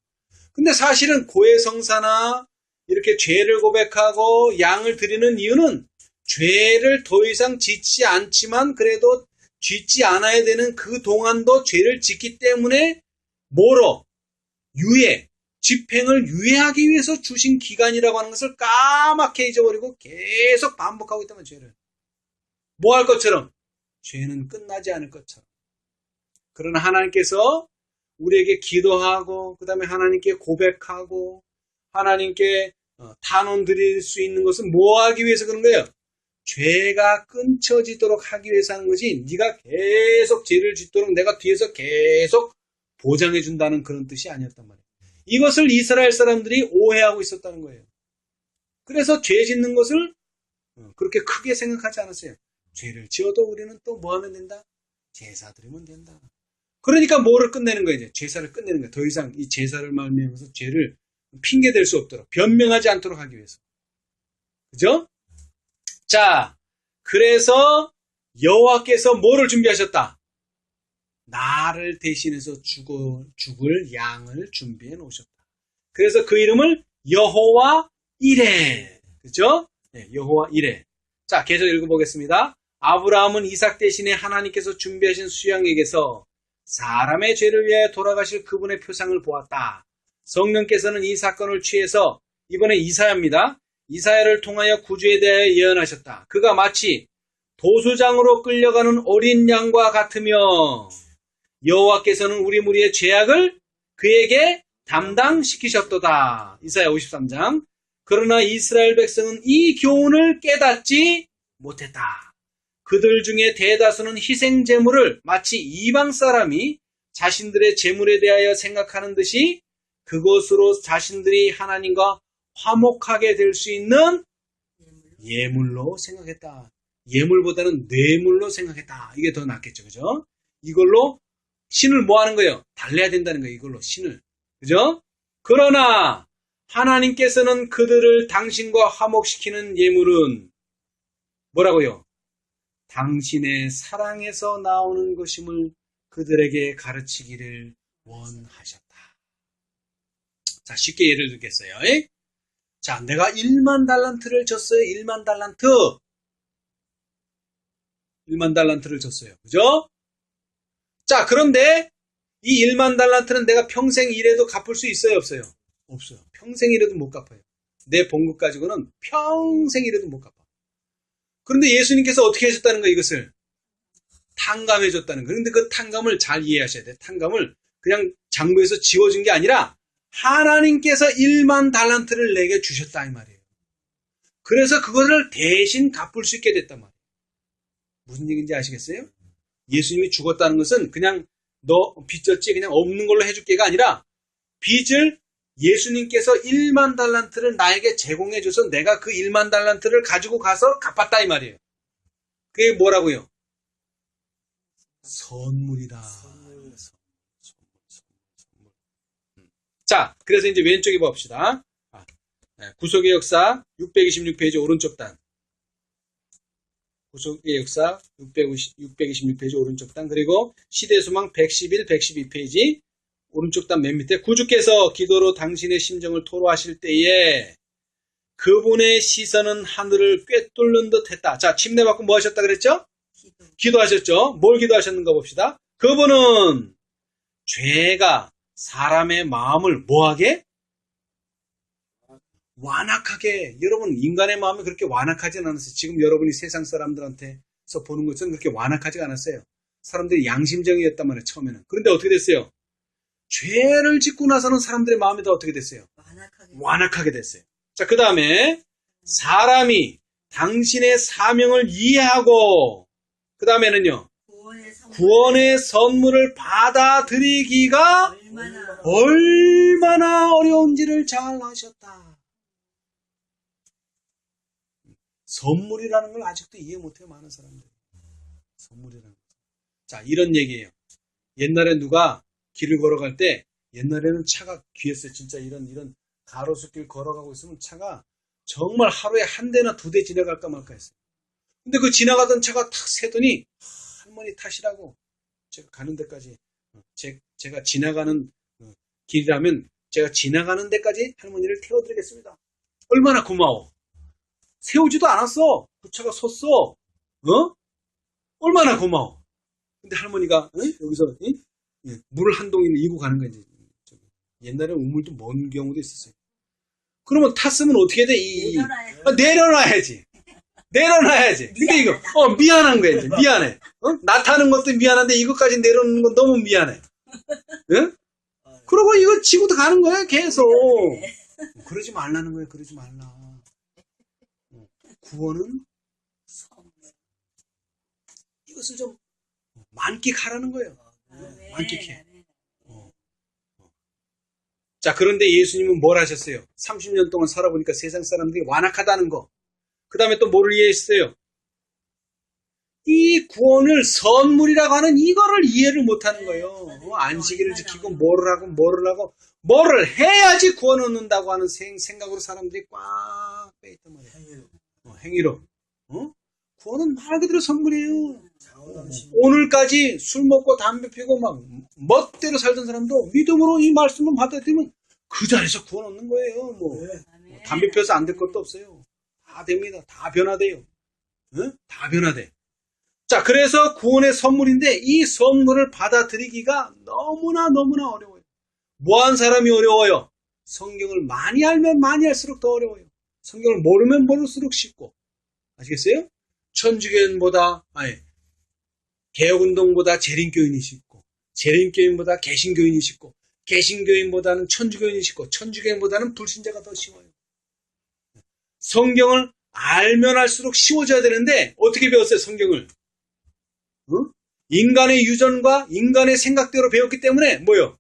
근데 사실은 고해성사나 이렇게 죄를 고백하고 양을 드리는 이유는 죄를 더 이상 짓지 않지만 그래도 짓지 않아야 되는 그 동안도 죄를 짓기 때문에 뭐로? 유예, 집행을 유예하기 위해서 주신 기간이라고 하는 것을 까맣게 잊어버리고 계속 반복하고 있다면 죄를. 뭐 할 것처럼? 죄는 끝나지 않을 것처럼. 그러나 하나님께서 우리에게 기도하고 그 다음에 하나님께 고백하고 하나님께 탄원 드릴 수 있는 것은 뭐 하기 위해서 그런 거예요? 죄가 끊쳐지도록 하기 위해서 하는 거지 네가 계속 죄를 짓도록 내가 뒤에서 계속 보장해 준다는 그런 뜻이 아니었단 말이에요. 이것을 이스라엘 사람들이 오해하고 있었다는 거예요. 그래서 죄 짓는 것을 그렇게 크게 생각하지 않았어요. 죄를 지어도 우리는 또 뭐 하면 된다? 제사 드리면 된다. 그러니까 뭐를 끝내는 거예요? 이제 제사를 끝내는 거예요. 더 이상 이 제사를 말미암아서 죄를 핑계 댈 수 없도록 변명하지 않도록 하기 위해서. 그죠? 자, 그래서 여호와께서 뭐를 준비하셨다? 나를 대신해서 죽을 양을 준비해 놓으셨다. 그래서 그 이름을 여호와 이레. 그죠? 네, 여호와 이레. 자, 계속 읽어보겠습니다. 아브라함은 이삭 대신에 하나님께서 준비하신 수양에게서 사람의 죄를 위하여 돌아가실 그분의 표상을 보았다. 성령께서는 이 사건을 취해서 이번에 이사야입니다. 이사야를 통하여 구주에 대하여 예언하셨다. 그가 마치 도수장으로 끌려가는 어린 양과 같으며 여호와께서는 우리 무리의 죄악을 그에게 담당시키셨도다. 이사야 53장. 그러나 이스라엘 백성은 이 교훈을 깨닫지 못했다. 그들 중에 대다수는 희생 제물을 마치 이방 사람이 자신들의 제물에 대하여 생각하는 듯이 그것으로 자신들이 하나님과 화목하게 될 수 있는 예물로 생각했다. 예물보다는 뇌물로 생각했다. 이게 더 낫겠죠. 그죠? 이걸로 신을 뭐 하는 거예요? 달래야 된다는 거예요. 이걸로 신을. 그죠? 그러나 하나님께서는 그들을 당신과 화목시키는 예물은 뭐라고요? 당신의 사랑에서 나오는 것임을 그들에게 가르치기를 원하셨다. 자, 쉽게 예를 들겠어요. 자, 내가 1만 달란트를 줬어요. 1만 달란트. 1만 달란트를 줬어요. 그죠? 자, 그런데 이 1만 달란트는 내가 평생 일해도 갚을 수 있어요? 없어요? 없어요. 평생 일해도 못 갚아요. 내 봉급 가지고는 평생 일해도 못 갚아. 그런데 예수님께서 어떻게 해줬다는 거예요, 이것을? 탕감해줬다는 거예요. 그런데 그 탕감을 잘 이해하셔야 돼요. 탕감을 그냥 장부에서 지워준 게 아니라 하나님께서 1만 달란트를 내게 주셨다 이 말이에요. 그래서 그거를 대신 갚을 수 있게 됐단 말이에요. 무슨 얘기인지 아시겠어요? 예수님이 죽었다는 것은 그냥 너 빚졌지 그냥 없는 걸로 해줄게가 아니라 빚을 예수님께서 1만 달란트를 나에게 제공해줘서 내가 그 1만 달란트를 가지고 가서 갚았다 이 말이에요. 그게 뭐라고요? 선물이다. 선물. 자, 그래서 이제 왼쪽에 봅시다. 구속의 역사 626페이지 오른쪽 단. 구속의 역사 626페이지 오른쪽 단. 그리고 시대소망 111, 112페이지 오른쪽 단 맨 밑에 구주께서 기도로 당신의 심정을 토로하실 때에 그분의 시선은 하늘을 꿰뚫는 듯 했다. 자, 침례 받고 뭐 하셨다 그랬죠? 기도하셨죠? 뭘 기도하셨는가 봅시다. 그분은 죄가 사람의 마음을 뭐하게? 완악하게. 여러분 인간의 마음이 그렇게 완악하진 않았어요. 지금 여러분이 세상 사람들한테서 보는 것처럼 그렇게 완악하지가 않았어요. 사람들이 양심정이었단 말이에요. 처음에는. 그런데 어떻게 됐어요? 죄를 짓고 나서는 사람들의 마음이 다 어떻게 됐어요? 완악하게 됐어요. 자, 그 다음에 사람이 당신의 사명을 이해하고 그 다음에는요. 구원의 선물을 받아들이기가 얼마나 어려운지를 잘 아셨다. 선물이라는 걸 아직도 이해 못해요. 많은 사람들이. 선물이라는 거. 자, 이런 얘기예요. 옛날에 누가 길을 걸어갈 때 옛날에는 차가 귀했어요. 진짜 이런 가로수길 걸어가고 있으면 차가 정말 하루에 한 대나 두 대 지나갈까 말까 했어요. 근데 그 지나가던 차가 탁 세더니 할머니 탓이라고 제가 가는 데까지 제가 지나가는 길이라면 제가 지나가는 데까지 할머니를 태워드리겠습니다. 얼마나 고마워. 세우지도 않았어. 그 차가 섰어. 얼마나 고마워. 근데 할머니가 여기서 물을 한 동이를 이고 가는 거야. 이제. 옛날에 우물도 먼 경우도 있었어요. 그러면 탔으면 어떻게 돼? 내려놔야지. 내려놔야지. 근데 이거 미안한 거야. 이제. 미안해. 나 타는 것도 미안한데 이것까지 내려놓는 건 너무 미안해. 응? 그러고 이거 지고도 가는 거야. 계속. 그러지 말라는 거야. 그러지 말라. 구원은 이것을 좀 만끽하라는 거예요. 만끽해. 자, 그런데 예수님은 뭘 하셨어요? 30년 동안 살아보니까 세상 사람들이 완악하다는 거. 그 다음에 또 뭐를 이해했어요? 이 구원을 선물이라고 하는 이거를 이해를 못하는 거예요. 안식일을 지키고 뭐를 하고 뭐를 해야지 구원 얻는다고 하는 생각으로 사람들이 꽉 빼있단 말이에요. 행위로. 구원은 말 그대로 선물이에요. 오늘까지 술 먹고 담배 피고 막 멋대로 살던 사람도 믿음으로 이 말씀을 받아들이면 그 자리에서 구원 얻는 거예요. 담배 피워서 안 될 것도 없어요. 다 됩니다. 다 변화돼요. 다 변화돼. 자, 그래서 구원의 선물인데 이 선물을 받아들이기가 너무나 어려워요. 뭐한 사람이 어려워요? 성경을 많이 알면 많이 할수록 더 어려워요. 성경을 모르면 모를수록 쉽고. 아시겠어요? 천주교인보다 개혁운동보다 재림교인이 쉽고, 재림교인보다 개신교인이 쉽고, 개신교인보다는 천주교인이 쉽고, 천주교인보다는 불신자가 더 쉬워요. 성경을 알면 할수록 쉬워져야 되는데 어떻게 배웠어요? 성경을 인간의 유전과 인간의 생각대로 배웠기 때문에 뭐요?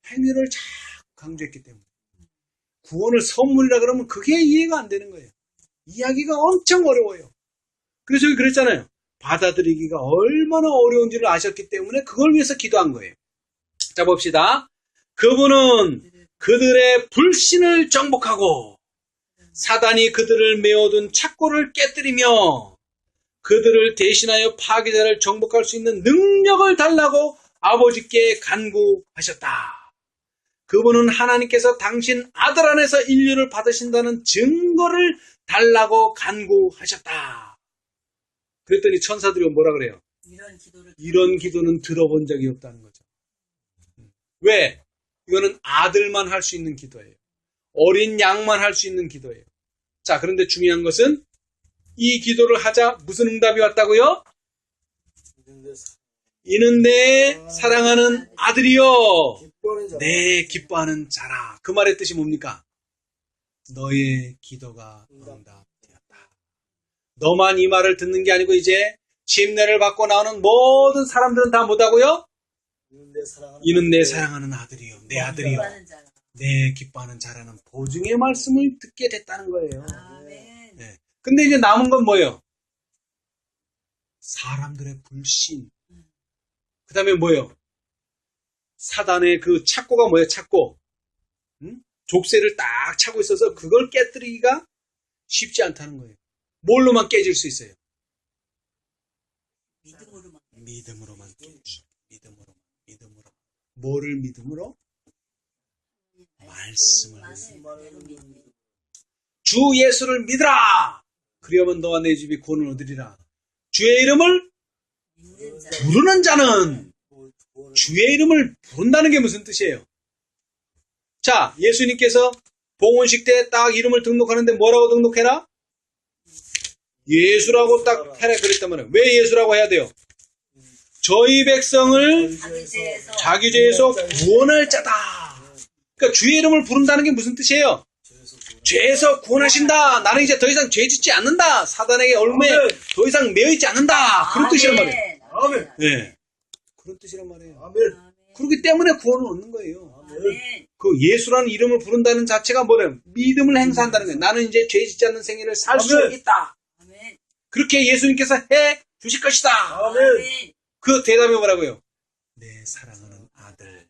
행위를 자꾸 강조했기 때문에 구원을 선물이라 그러면 그게 이해가 안 되는 거예요. 이야기가 엄청 어려워요. 그래서 여기 그랬잖아요. 받아들이기가 얼마나 어려운지를 아셨기 때문에 그걸 위해서 기도한 거예요. 자, 봅시다. 그분은 그들의 불신을 정복하고 사단이 그들을 메워둔 착고를 깨뜨리며 그들을 대신하여 파괴자를 정복할 수 있는 능력을 달라고 아버지께 간구하셨다. 그분은 하나님께서 당신 아들 안에서 인류를 받으신다는 증거를 달라고 간구하셨다. 그랬더니 천사들이 뭐라 그래요? 이런 기도는 들어본 적이 없다는 거죠. 왜? 이거는 아들만 할 수 있는 기도예요. 어린 양만 할 수 있는 기도예요. 자, 그런데 중요한 것은 이 기도를 하자 무슨 응답이 왔다고요? 이는 내 사랑하는 아들이요 내 기뻐하는 자라. 그 말의 뜻이 뭡니까? 너의 기도가 응답되었다. 너만 이 말을 듣는 게 아니고 이제 침례를 받고 나오는 모든 사람들은 다 뭐다고요? 이는 내 사랑하는 아들이요 내 아들이요 내 기뻐하는 자라는 보증의 말씀을 듣게 됐다는 거예요. 아멘. 네. 근데 이제 남은 건 뭐예요? 사람들의 불신. 그 다음에 뭐예요? 사단의 그 착고가 뭐예요? 착고. 응? 족쇄를 딱 차고 있어서 그걸 깨뜨리기가 쉽지 않다는 거예요. 뭘로만 깨질 수 있어요? 믿음으로만 깨져. 믿음으로. 뭐를 믿음으로? 말씀을 믿음으로. 주 예수를 믿으라. 그리하면 너와 내 집이 구원을 얻으리라. 주의 이름을 부르는 자는 주의 이름을 부른다는 게 무슨 뜻이에요? 자, 예수님께서 봉헌식 때 딱 이름을 등록하는데 뭐라고 등록해라? 예수라고 딱 해라 그랬단 말이에요. 왜 예수라고 해야 돼요? 저희 백성을 자기 죄에서 구원할 자다. 그러니까 주의 이름을 부른다는 게 무슨 뜻이에요? 죄에서 구원하신다. 나는 이제 더 이상 죄 짓지 않는다. 사단에게 얼마에 더 이상 매여있지 않는다. 그런 뜻이란 말이에요. 아멘. 네. 그런 뜻이란 말이에요. 아멘. 그렇기 때문에 구원을 얻는 거예요. 아멘. 그 예수라는 이름을 부른다는 자체가 뭐래요? 믿음을 행사한다는 거예요. 나는 이제 죄 짓지 않는 생애를 살 수 아멘. 있다. 아멘. 그렇게 예수님께서 해 주실 것이다. 아멘. 그 대답이 뭐라고요? 내 사랑하는 아들,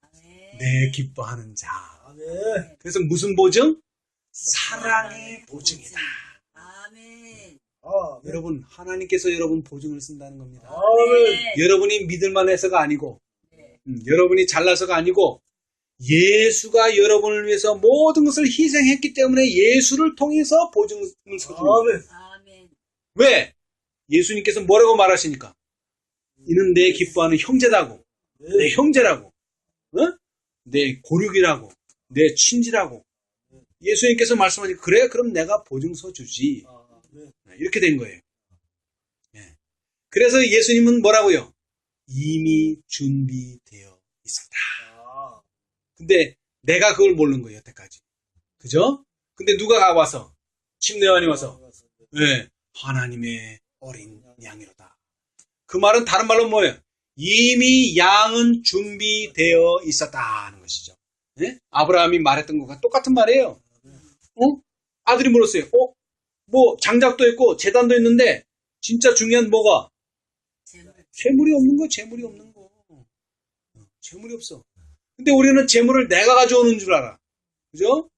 아멘. 내 기뻐하는 자. 아멘. 그래서 무슨 보증? 사랑의 보증이다. 아멘. 아멘. 여러분, 하나님께서 여러분 보증을 쓴다는 겁니다. 아멘. 여러분이 믿을만 해서가 아니고, 네. 여러분이 잘나서가 아니고, 예수가 여러분을 위해서 모든 것을 희생했기 때문에 예수를 통해서 보증을 서줍니다. 아멘. 아멘. 왜? 예수님께서 뭐라고 말하시니까? 이는 내 기뻐하는 형제라고, 내 형제라고, 내 고륙이라고, 내 친지라고. 예수님께서 말씀하시니까 그래? 그럼 내가 보증서 주지. 아멘. 이렇게 된 거예요. 네. 그래서 예수님은 뭐라고요? 이미 준비되어 있었다. 아. 근데 내가 그걸 모르는 거예요, 여태까지. 그죠? 근데 누가 와서? 침례요한이 와서. 네. 하나님의 어린 양이로다. 그 말은 다른 말로 뭐예요? 이미 양은 준비되어 있었다 하는 것이죠. 네? 아브라함이 말했던 것과 똑같은 말이에요. 아들이 물었어요. 뭐 장작도 있고 제단도 있는데 진짜 중요한 뭐가? 재물이 없는 거, 재물이 없는 거. 재물이 없어. 근데 우리는 재물을 내가 가져오는 줄 알아. 그죠?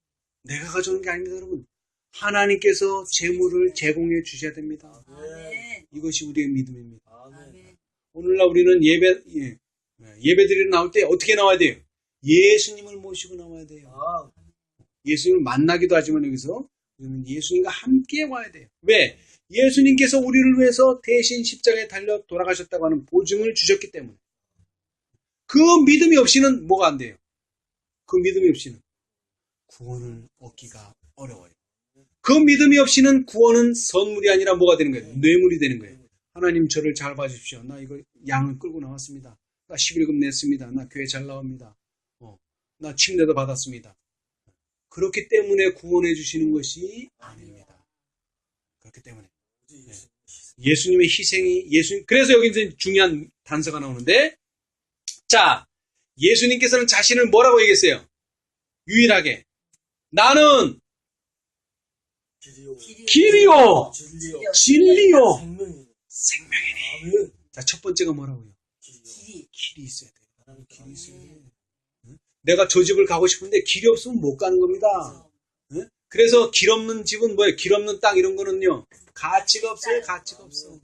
내가 가져오는 게 아닙니다, 여러분. 하나님께서 재물을 제공해 주셔야 됩니다. 아멘. 이것이 우리의 믿음입니다. 아멘. 오늘날 우리는 예배드리러 나올 때 어떻게 나와야 돼요? 예수님을 모시고 나와야 돼요. 아. 예수님을 만나기도 하지만 여기서 우리는 예수님과 함께 와야 돼요. 왜? 예수님께서 우리를 위해서 대신 십자가에 달려 돌아가셨다고 하는 보증을 주셨기 때문에. 그 믿음이 없이는 뭐가 안 돼요? 그 믿음이 없이는 구원을 얻기가 어려워요. 그 믿음이 없이는 구원은 선물이 아니라 뭐가 되는 거예요? 뇌물이 되는 거예요. 하나님 저를 잘 봐주십시오. 나 이거 양을 끌고 나왔습니다. 나 11금 냈습니다. 나 교회 잘 나옵니다. 나 침례도 받았습니다. 그렇기 때문에 구원해 주시는 것이 아닙니다. 그렇기 때문에 예수님의 희생이 그래서 여기 이제 중요한 단서가 나오는데, 자, 예수님께서는 자신을 뭐라고 얘기했어요? 유일하게 나는 길이요. 길이요. 진리요. 진리요. 생명이요. 생명이니. 아멘. 자, 첫 번째가 뭐라고요? 길이요. 길이 있어야 돼. 하나님 길이 있어야 돼. 아멘. 응? 내가 저 집을 가고 싶은데 길이 없으면 못 가는 겁니다. 응? 그래서 길 없는 집은 뭐예요? 길 없는 땅 이런 거는요. 가치가 없어요. 가치가 없어.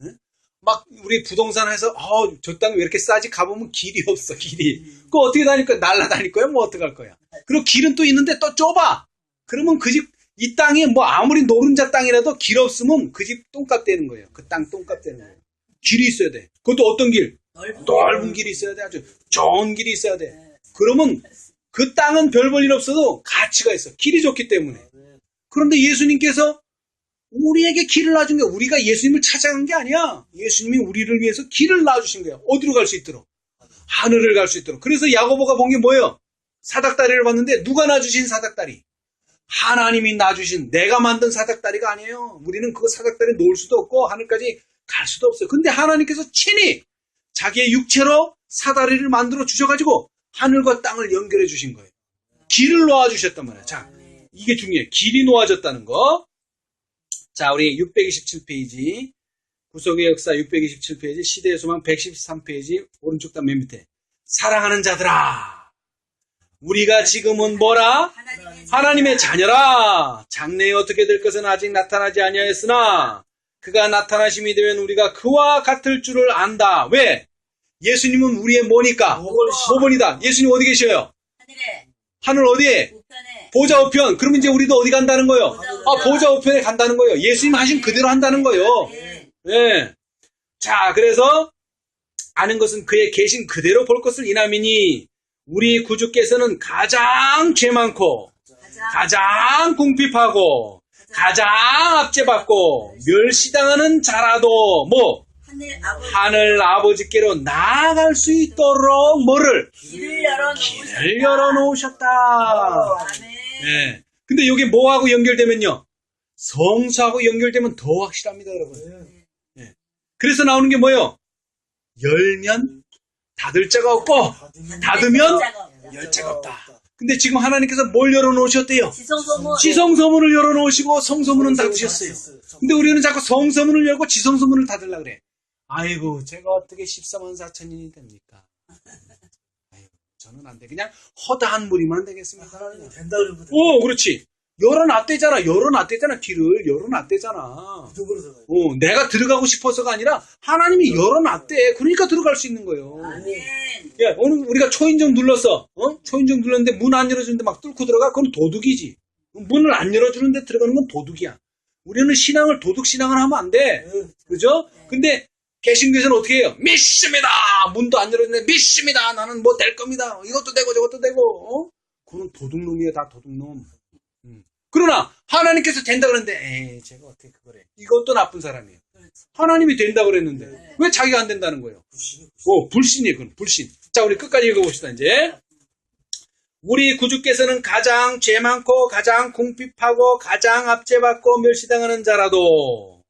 응? 막 우리 부동산에서 저 땅 왜 이렇게 싸지? 가보면 길이 없어. 길이. 그거 어떻게 다닐 거야? 날라다닐 거야? 뭐 어떡할 거야? 그리고 길은 또 있는데 또 좁아. 그러면 그 집, 이 땅이 뭐 아무리 노른자 땅이라도 길 없으면 그 집 똥값 되는 거예요. 그 땅 똥값 되는 거예요. 길이 있어야 돼. 그것도 어떤 길? 넓은 길이 있어야 돼. 아주 좋은 길이 있어야 돼. 그러면 그 땅은 별 볼 일 없어도 가치가 있어. 길이 좋기 때문에. 그런데 예수님께서 우리에게 길을 놔준 게 우리가 예수님을 찾아간 게 아니야. 예수님이 우리를 위해서 길을 놔주신 거야. 어디로 갈 수 있도록? 하늘을 갈 수 있도록. 그래서 야고보가 본 게 뭐예요? 사닥다리를 봤는데 누가 놔주신 사닥다리? 하나님이 놔주신 내가 만든 사닥다리가 아니에요. 우리는 그 사닥다리 놓을 수도 없고 하늘까지 갈 수도 없어요. 근데 하나님께서 친히 자기의 육체로 사다리를 만들어 주셔가지고 하늘과 땅을 연결해 주신 거예요. 길을 놓아주셨단 말이에요. 자, 이게 중요해요. 길이 놓아졌다는 거. 자, 우리 627페이지. 구속의 역사 627페이지. 시대의 소망 113페이지. 오른쪽 단 맨 밑에. 사랑하는 자들아. 우리가 지금은 뭐라? 하나님의 자녀라. 장래에 어떻게 될 것은 아직 나타나지 아니하였으나 그가 나타나심이 되면 우리가 그와 같을 줄을 안다. 왜? 예수님은 우리의 뭐니까? 모본이다. 예수님 어디 계셔요? 하늘에 하늘 어디에? 우편에 보좌 우편. 그럼 이제 우리도 어디 간다는 거예요? 보좌 보좌 우편에 간다는 거예요. 예수님 하신 그대로 한다는 거예요. 아멘. 예. 자, 그래서 아는 것은 그의 계신 그대로 볼 것을 인함이니 우리 구주께서는 가장 죄 많고 가장 궁핍하고 가장 압제받고 멸시당하는 자라도 뭐 하늘 아버지께로 나아갈 수 있도록 뭐를? 길을 열어놓으셨다. 아멘. 예. 근데 이게 뭐하고 연결되면요? 성수하고 연결되면 더 확실합니다, 여러분. 예. 그래서 나오는 게 뭐예요? 열면 닫을 자가 없고 닫으면 열 자가 없다. 근데 지금 하나님께서 뭘 열어놓으셨대요? 지성소문을 열어놓으시고 성소문은 닫으셨어요. 근데 우리는 자꾸 성소문을 열고 지성소문을 닫으려고 그래. 아이고, 제가 어떻게 14만 4천인이 됩니까? 아이고, 저는 안 돼. 그냥 허다한 무리만 되겠습니다. 된다 그러면 그렇지. 열어놨대잖아. 길을 열어놨대잖아. 내가 들어가고 싶어서가 아니라 하나님이 열어놨대. 그러니까 들어갈 수 있는 거예요. 아멘. 야, 오늘 우리가 초인종 눌렀어. 초인종 눌렀는데 문 안 열어주는데 막 뚫고 들어가? 그건 도둑이지. 문을 안 열어주는데 들어가는 건 도둑이야. 우리는 신앙을 도둑 신앙을 하면 안 돼. 그죠? 근데 개신교에서는 어떻게 해요? 믿습니다. 문도 안 열어주는데 믿습니다. 나는 뭐 될 겁니다. 이것도 되고 저것도 되고. 그건 도둑놈이야. 다 도둑놈. 그러나 하나님께서 된다 그랬는데 에이 제가 어떻게 그거래. 이것도 나쁜 사람이에요. 하나님이 된다 그랬는데 왜 자기가 안 된다는 거예요? 불신이에요. 그건 불신. 자, 우리 끝까지 읽어봅시다. 이제 우리 구주께서는 가장 죄 많고 가장 궁핍하고 가장 압제받고 멸시당하는 자라도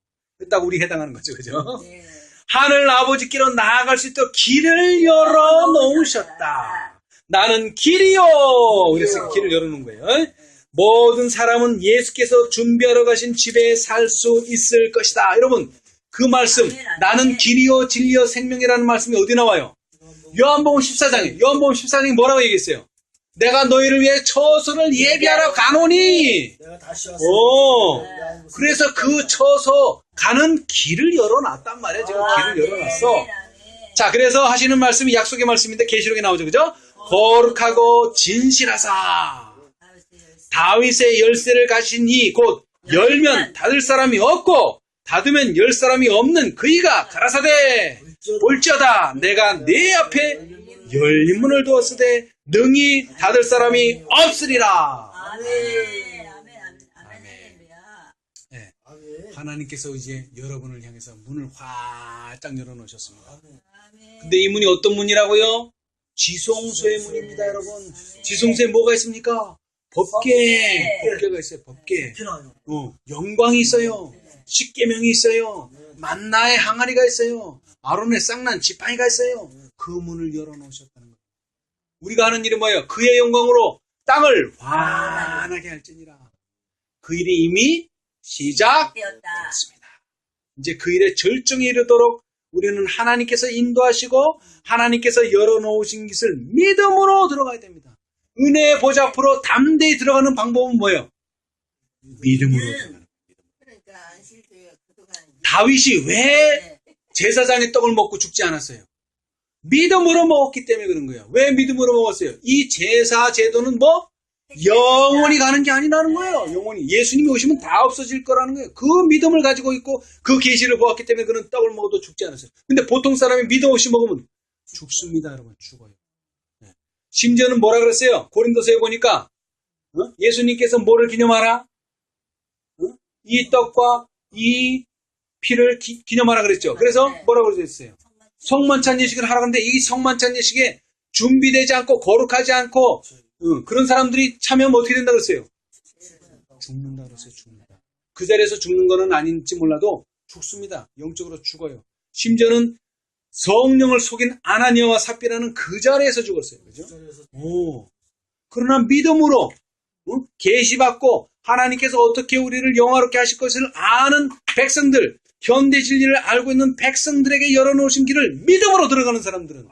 딱 우리 해당하는 거죠. 그죠? 네. 하늘 아버지께로 나아갈 수 있도록 길을 열어놓으셨다. 나는 길이요. 그래서 길을 열어놓은 거예요. 모든 사람은 예수께서 준비하러 가신 집에 살 수 있을 것이다. 여러분, 그 말씀, 나는 길이요 진리요 생명이라는 말씀이 어디 나와요? 요한복음 14장에. 요한복음 14장에 뭐라고 얘기했어요? 내가 너희를 위해 처소를 예비하러 가노니. 내가 다시 왔어. 그래서 그 처소 가는 길을 열어놨단 말이에요. 지금 길을 열어놨어. 자, 그래서 하시는 말씀이 약속의 말씀인데 계시록에 나오죠. 그죠? 거룩하고 진실하사 다윗의 열쇠를 가신 이 곧 열면 닫을 사람이 없고 닫으면 열 사람이 없는 그이가 가라사대 올지어다 내가 내 앞에 열린 문을 두었으되 능히 닫을 사람이 없으리라. 아멘. 네. 하나님께서 이제 여러분을 향해서 문을 활짝 열어놓으셨습니다. 근데 이 문이 어떤 문이라고요? 지성소의 문입니다, 여러분. 지성소에 뭐가 있습니까? 법계가 있어요. 법계. 영광이 있어요. 십계명이 있어요. 만나의 항아리가 있어요. 아론의 쌍난 지팡이가 있어요. 그 문을 열어놓으셨다는 거예요. 우리가 하는 일은 뭐예요? 그의 영광으로 땅을 환하게 할지니라. 그 일이 이미 시작되었습니다. 되었다. 이제 그 일의 절정에 이르도록 우리는 하나님께서 인도하시고 하나님께서 열어놓으신 것을 믿음으로 들어가야 됩니다. 은혜의 보좌 앞으로 담대히 들어가는 방법은 뭐예요? 믿음으로 들어가는. 그러니까 실제 그동안 다윗이 왜 제사장의 떡을 먹고 죽지 않았어요? 믿음으로 먹었기 때문에 그런 거예요. 왜 믿음으로 먹었어요? 이 제사 제도는 뭐? 영원히 가는 게 아니라는 거예요. 영원히. 예수님이 오시면 다 없어질 거라는 거예요. 그 믿음을 가지고 있고 그 계시를 보았기 때문에 그는 떡을 먹어도 죽지 않았어요. 근데 보통 사람이 믿음 없이 먹으면 죽습니다. 여러분. 죽어요. 네. 심지어는 뭐라 그랬어요? 고린도서에 보니까 예수님께서 뭐를 기념하라? 이 떡과 이 피를 기념하라 그랬죠. 그래서 뭐라고 그랬어요? 성만찬 예식을 하라 그랬는데 이 성만찬 예식에 준비되지 않고 거룩하지 않고 그런 사람들이 참여하면 어떻게 된다 그랬어요? 죽는다 그랬어요. 죽는다. 그 자리에서 죽는 거는 아닌지 몰라도 죽습니다. 영적으로 죽어요. 심지어는 성령을 속인 아나니아와 삽비라는 그 자리에서 죽었어요. 그죠? 오. 그러나 믿음으로 계시받고 하나님께서 어떻게 우리를 영화롭게 하실 것을 아는 백성들, 현대 진리를 알고 있는 백성들에게 열어놓으신 길을 믿음으로 들어가는 사람들은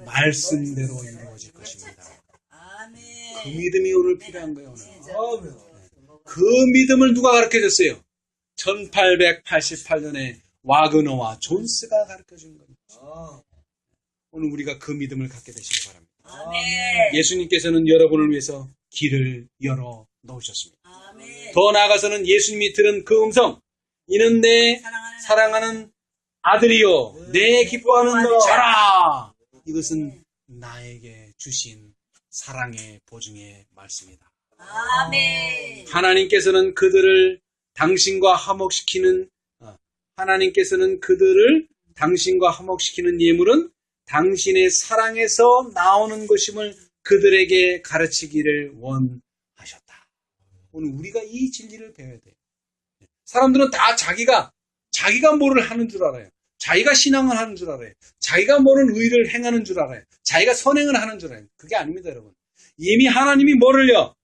말씀대로 이루어질 것입니다. 아멘. 그 믿음이 오늘 필요한 거예요. 오늘. 아멘. 그 믿음을 누가 가르쳐줬어요? 1888년에 와그너와 존스가 가르쳐준 겁니다. 아, 오늘 우리가 그 믿음을 갖게 되시기 바랍니다. 아멘. 예수님께서는 여러분을 위해서 길을 열어 놓으셨습니다. 아멘. 더 나아가서는 예수님이 들은 그 음성, 이는 내 사랑하는 아들이요, 내 기뻐하는 자라. 이것은 나에게 주신 사랑의 보증의 말씀이다. 아멘. 하나님께서는 그들을 당신과 화목시키는 예물은 당신의 사랑에서 나오는 것임을 그들에게 가르치기를 원하셨다. 오늘 우리가 이 진리를 배워야 돼요. 사람들은 다 자기가 뭐를 하는 줄 알아요. 자기가 신앙을 하는 줄 알아요. 자기가 뭐는 의를 행하는 줄 알아요. 자기가 선행을 하는 줄 알아요. 그게 아닙니다, 여러분. 이미 하나님이 뭐를요?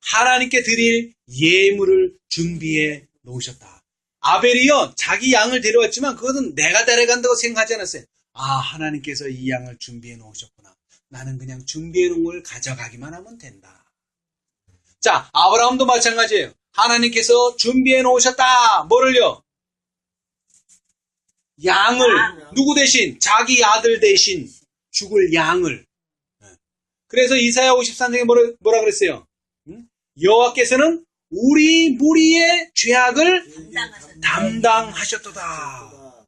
하나님께 드릴 예물을 준비해 놓으셨다. 아벨이요, 자기 양을 데려왔지만 그것은 내가 데려간다고 생각하지 않았어요. 아, 하나님께서 이 양을 준비해 놓으셨구나. 나는 그냥 준비해 놓은 걸 가져가기만 하면 된다. 자, 아브라함도 마찬가지예요. 하나님께서 준비해 놓으셨다. 뭐를요? 양을. 누구 대신? 자기 아들 대신 죽을 양을. 그래서 이사야 53장에 뭐라 그랬어요? 여호와께서는 우리 무리의 죄악을 담당하셨도다.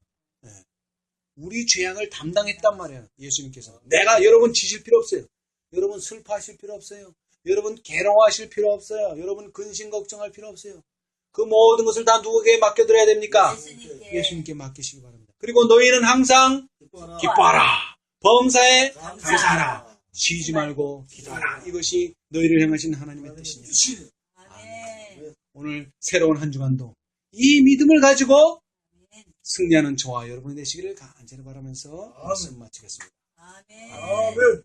우리 죄악을 담당했단 말이에요. 예수님께서. 내가 여러분 지실 필요 없어요. 여러분 슬퍼하실 필요 없어요. 여러분 괴로워하실 필요 없어요. 여러분 근심 걱정할 필요 없어요. 그 모든 것을 다 누구에게 맡겨드려야 됩니까? 예수님께 맡기시기 바랍니다. 그리고 너희는 항상 기뻐하라. 범사에 감사하라. 쉬지 말고 기도하라. 이것이 너희를 향하신 하나님의 뜻입니다. 아멘. 오늘 새로운 한 주간도 이 믿음을 가지고 승리하는 저와 여러분이 되시기를 간절히 바라면서 말씀 마치겠습니다. 아멘. 아멘.